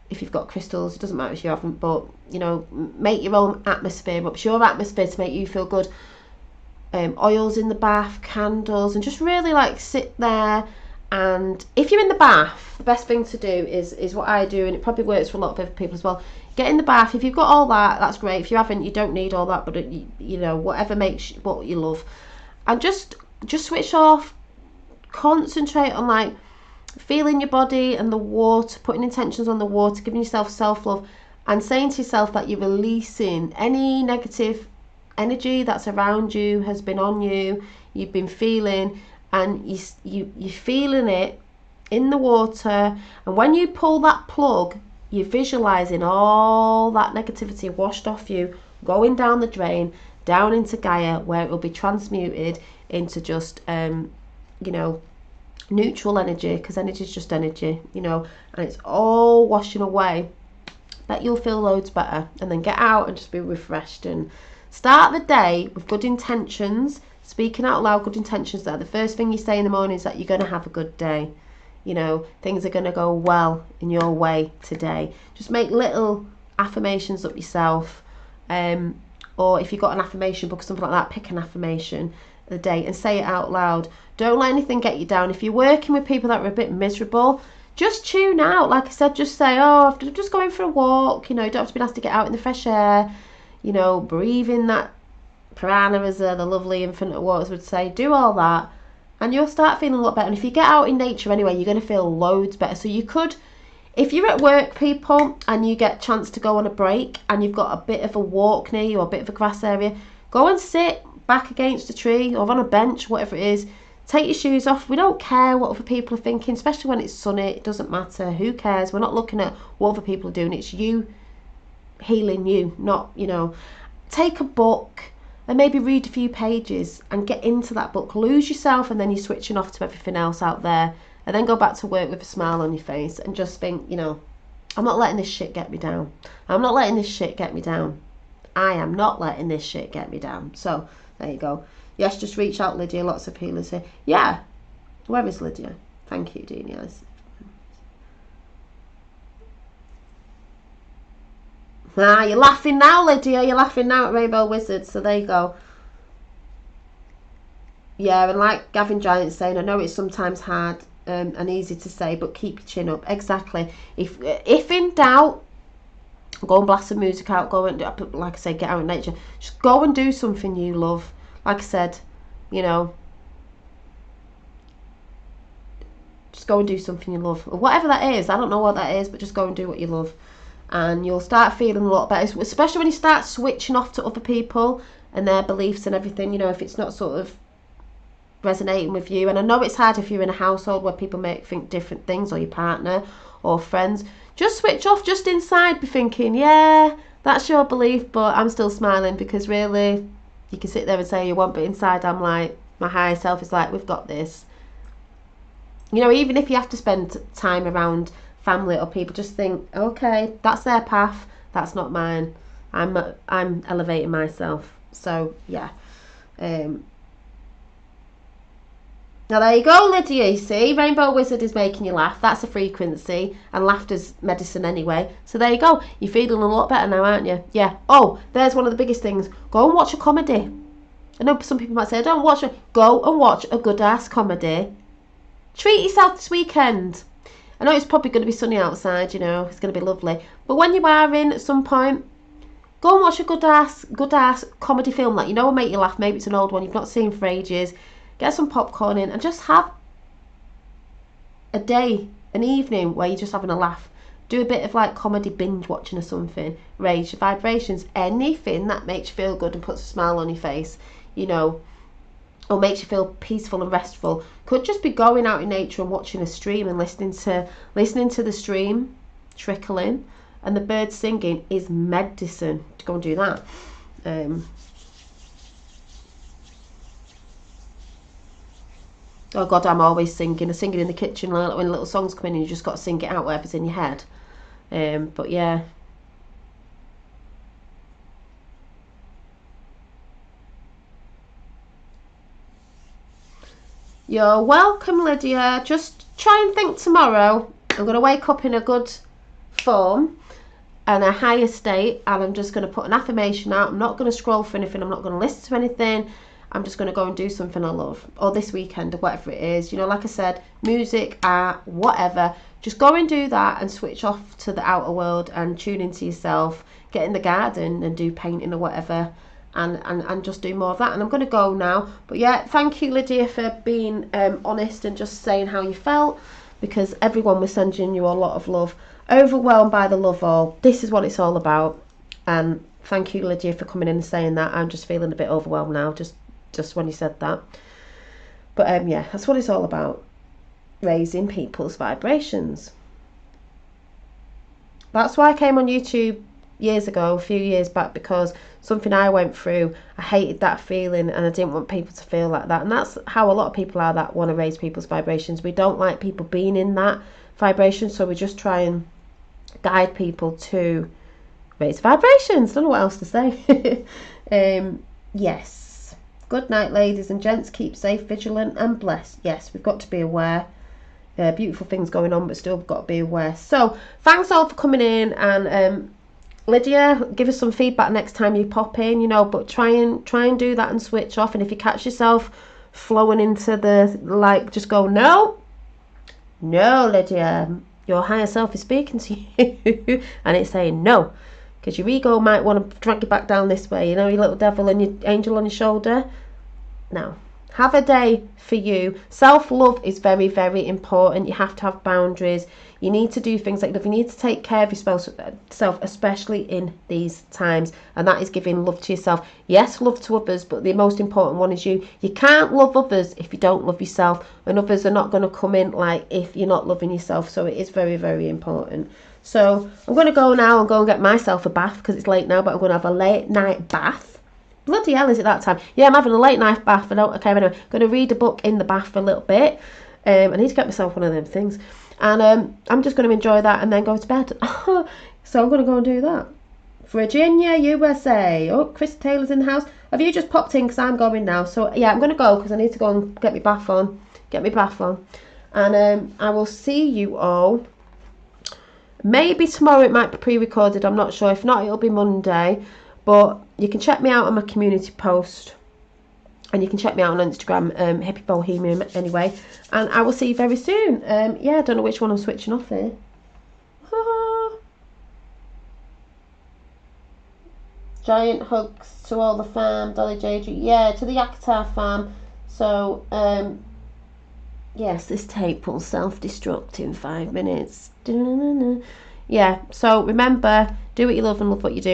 if you've got crystals, it doesn't matter if you haven't, but you know, make your own atmosphere up, your atmosphere to make you feel good. Oils in the bath, candles, and just really like sit there. And if you're in the bath, the best thing to do is what I do, and it probably works for a lot of other people as well. Get in the bath. If you've got all that, that's great. If you haven't, you don't need all that, but you know, whatever makes what you love, and just switch off. Concentrate on like feeling your body and the water, putting intentions on the water, giving yourself self-love, and saying to yourself that you're releasing any negative energy that's around you, has been on you, you've been feeling, and you're feeling it in the water. And when you pull that plug, you're visualizing all that negativity washed off you, going down the drain, down into Gaia, where it will be transmuted into just you know, neutral energy, because energy is just energy, you know, and it's all washing away. That you'll feel loads better, and then get out and just be refreshed, and start the day with good intentions, speaking out loud good intentions. That the first thing you say in the morning is that you're going to have a good day, you know, things are going to go well in your way today. Just make little affirmations up yourself, or if you've got an affirmation book or something like that, pick an affirmation of the day and say it out loud. Don't let anything get you down. If you're working with people that are a bit miserable, just tune out. Like I said, just say, oh, I'm just going for a walk. You know, you don't have to be asked to get out in the fresh air. You know, breathe in that prana, as the lovely Infinite Waters would say. Do all that, and you'll start feeling a lot better. And if you get out in nature anyway, you're going to feel loads better. So you could, if you're at work, people, and you get a chance to go on a break, and you've got a bit of a walk near you or a bit of a grass area, go and sit back against a tree or on a bench, whatever it is. Take your shoes off. We don't care what other people are thinking, especially when it's sunny. It doesn't matter. Who cares? We're not looking at what other people are doing. It's you healing you, not, you know. Take a book and maybe read a few pages and get into that book. Lose yourself, and then you're switching off to everything else out there. And then go back to work with a smile on your face and just think, you know, I'm not letting this shit get me down. I'm not letting this shit get me down. I am not letting this shit get me down. So, there you go. Yes, just reach out, Lydia. Lots of healers here. Yeah. Where is Lydia? Thank you, Deanie. Ah, you're laughing now, Lydia. You're laughing now at Rainbow Wizards. So there you go. Yeah, and like Gavin Giant's saying, I know it's sometimes hard and easy to say, but keep your chin up. Exactly. If in doubt, go and blast some music out. Go and, like I say, get out in nature. Just go and do something you love. Like I said, you know, just go and do something you love. Or whatever that is. I don't know what that is, but just go and do what you love. And you'll start feeling a lot better. Especially when you start switching off to other people and their beliefs and everything. You know, if it's not sort of resonating with you. And I know it's hard if you're in a household where people think different things, or your partner or friends. Just switch off. Just inside be thinking, yeah, that's your belief, but I'm still smiling, because really... You can sit there and say you want, but inside I'm like, my higher self is like, we've got this. You know, even if you have to spend time around family or people, just think, okay, that's their path, that's not mine. I'm elevating myself. So yeah. Now there you go, Lydia. You see, Rainbow Wizard is making you laugh. That's a frequency, and laughter's medicine anyway. So there you go. You're feeling a lot better now, aren't you? Yeah. Oh, there's one of the biggest things. Go and watch a comedy. I know some people might say, don't watch it. Go and watch a good-ass comedy. Treat yourself this weekend. I know it's probably going to be sunny outside, you know. It's going to be lovely. But when you are in at some point, go and watch a good-ass comedy film that you know will make you laugh. Maybe it's an old one you've not seen for ages. Get some popcorn in and just have a day, an evening where you're just having a laugh. Do a bit of like comedy binge watching or something. Raise your vibrations. Anything that makes you feel good and puts a smile on your face, you know, or makes you feel peaceful and restful. Could just be going out in nature and watching a stream and listening to the stream trickling and the birds singing is medicine. To go and do that. Oh God, I'm always singing. I'm singing in the kitchen when little songs come in and you just got to sing it out whatever's in your head. But yeah. You're welcome, Lydia. Just try and think tomorrow. I'm going to wake up in a good form and a higher state, and I'm just going to put an affirmation out. I'm not going to scroll for anything. I'm not going to listen to anything. I'm just going to go and do something I love, or this weekend, or whatever it is. You know, like I said, music, art, whatever. Just go and do that and switch off to the outer world and tune into yourself. Get in the garden and do painting or whatever, and just do more of that. And I'm going to go now. But yeah, thank you, Lydia, for being honest and just saying how you felt, because everyone was sending you a lot of love. Overwhelmed by the love all. This is what it's all about. And thank you, Lydia, for coming in and saying that. I'm just feeling a bit overwhelmed now, just when you said that. But yeah, that's what it's all about. Raising people's vibrations. That's why I came on YouTube years ago, a few years back, because something I went through, I hated that feeling and I didn't want people to feel like that. And that's how a lot of people are that want to raise people's vibrations. We don't like people being in that vibration, so we just try and guide people to raise vibrations. Don't know what else to say. Yes. Good night, ladies and gents. Keep safe, vigilant and blessed. Yes, we've got to be aware. Beautiful things going on, but still got to be aware. So thanks all for coming in, and Lydia, give us some feedback next time you pop in, you know, but try and do that and switch off. And if you catch yourself flowing into the, like, just go, no, Lydia, your higher self is speaking to you and it's saying no, because your ego might want to drag you back down this way, you know, your little devil and your angel on your shoulder. No. Have a day for you. Self-love is very, very important. You have to have boundaries. You need to do things like that. You need to take care of yourself, especially in these times. And that is giving love to yourself. Yes, love to others, but the most important one is you. You can't love others if you don't love yourself. And others are not going to come in like if you're not loving yourself. So it is very, very important. So I'm going to go now and go and get myself a bath, because it's late now, but I'm going to have a late night bath. Bloody hell, is it that time? Yeah, I'm having a late night bath. Okay, anyway, I'm going to read a book in the bath for a little bit. I need to get myself one of them things. And I'm just going to enjoy that and then go to bed. So I'm going to go and do that. Virginia, USA. Oh, Chris Taylor's in the house. Have you just popped in? Because I'm going now. So yeah, I'm going to go because I need to go and get my bath on. And I will see you all. Maybe tomorrow it might be pre-recorded. I'm not sure. If not, it'll be Monday. But you can check me out on my community post, and you can check me out on Instagram, Hippie Bohemian, anyway. And I will see you very soon. Yeah, I don't know which one I'm switching off here. Giant hugs to all the fam, Dolly J. Yeah, to the Yakatar fam. So, yes, this tape will self-destruct in 5 minutes. Yeah, so remember, do what you love and love what you do.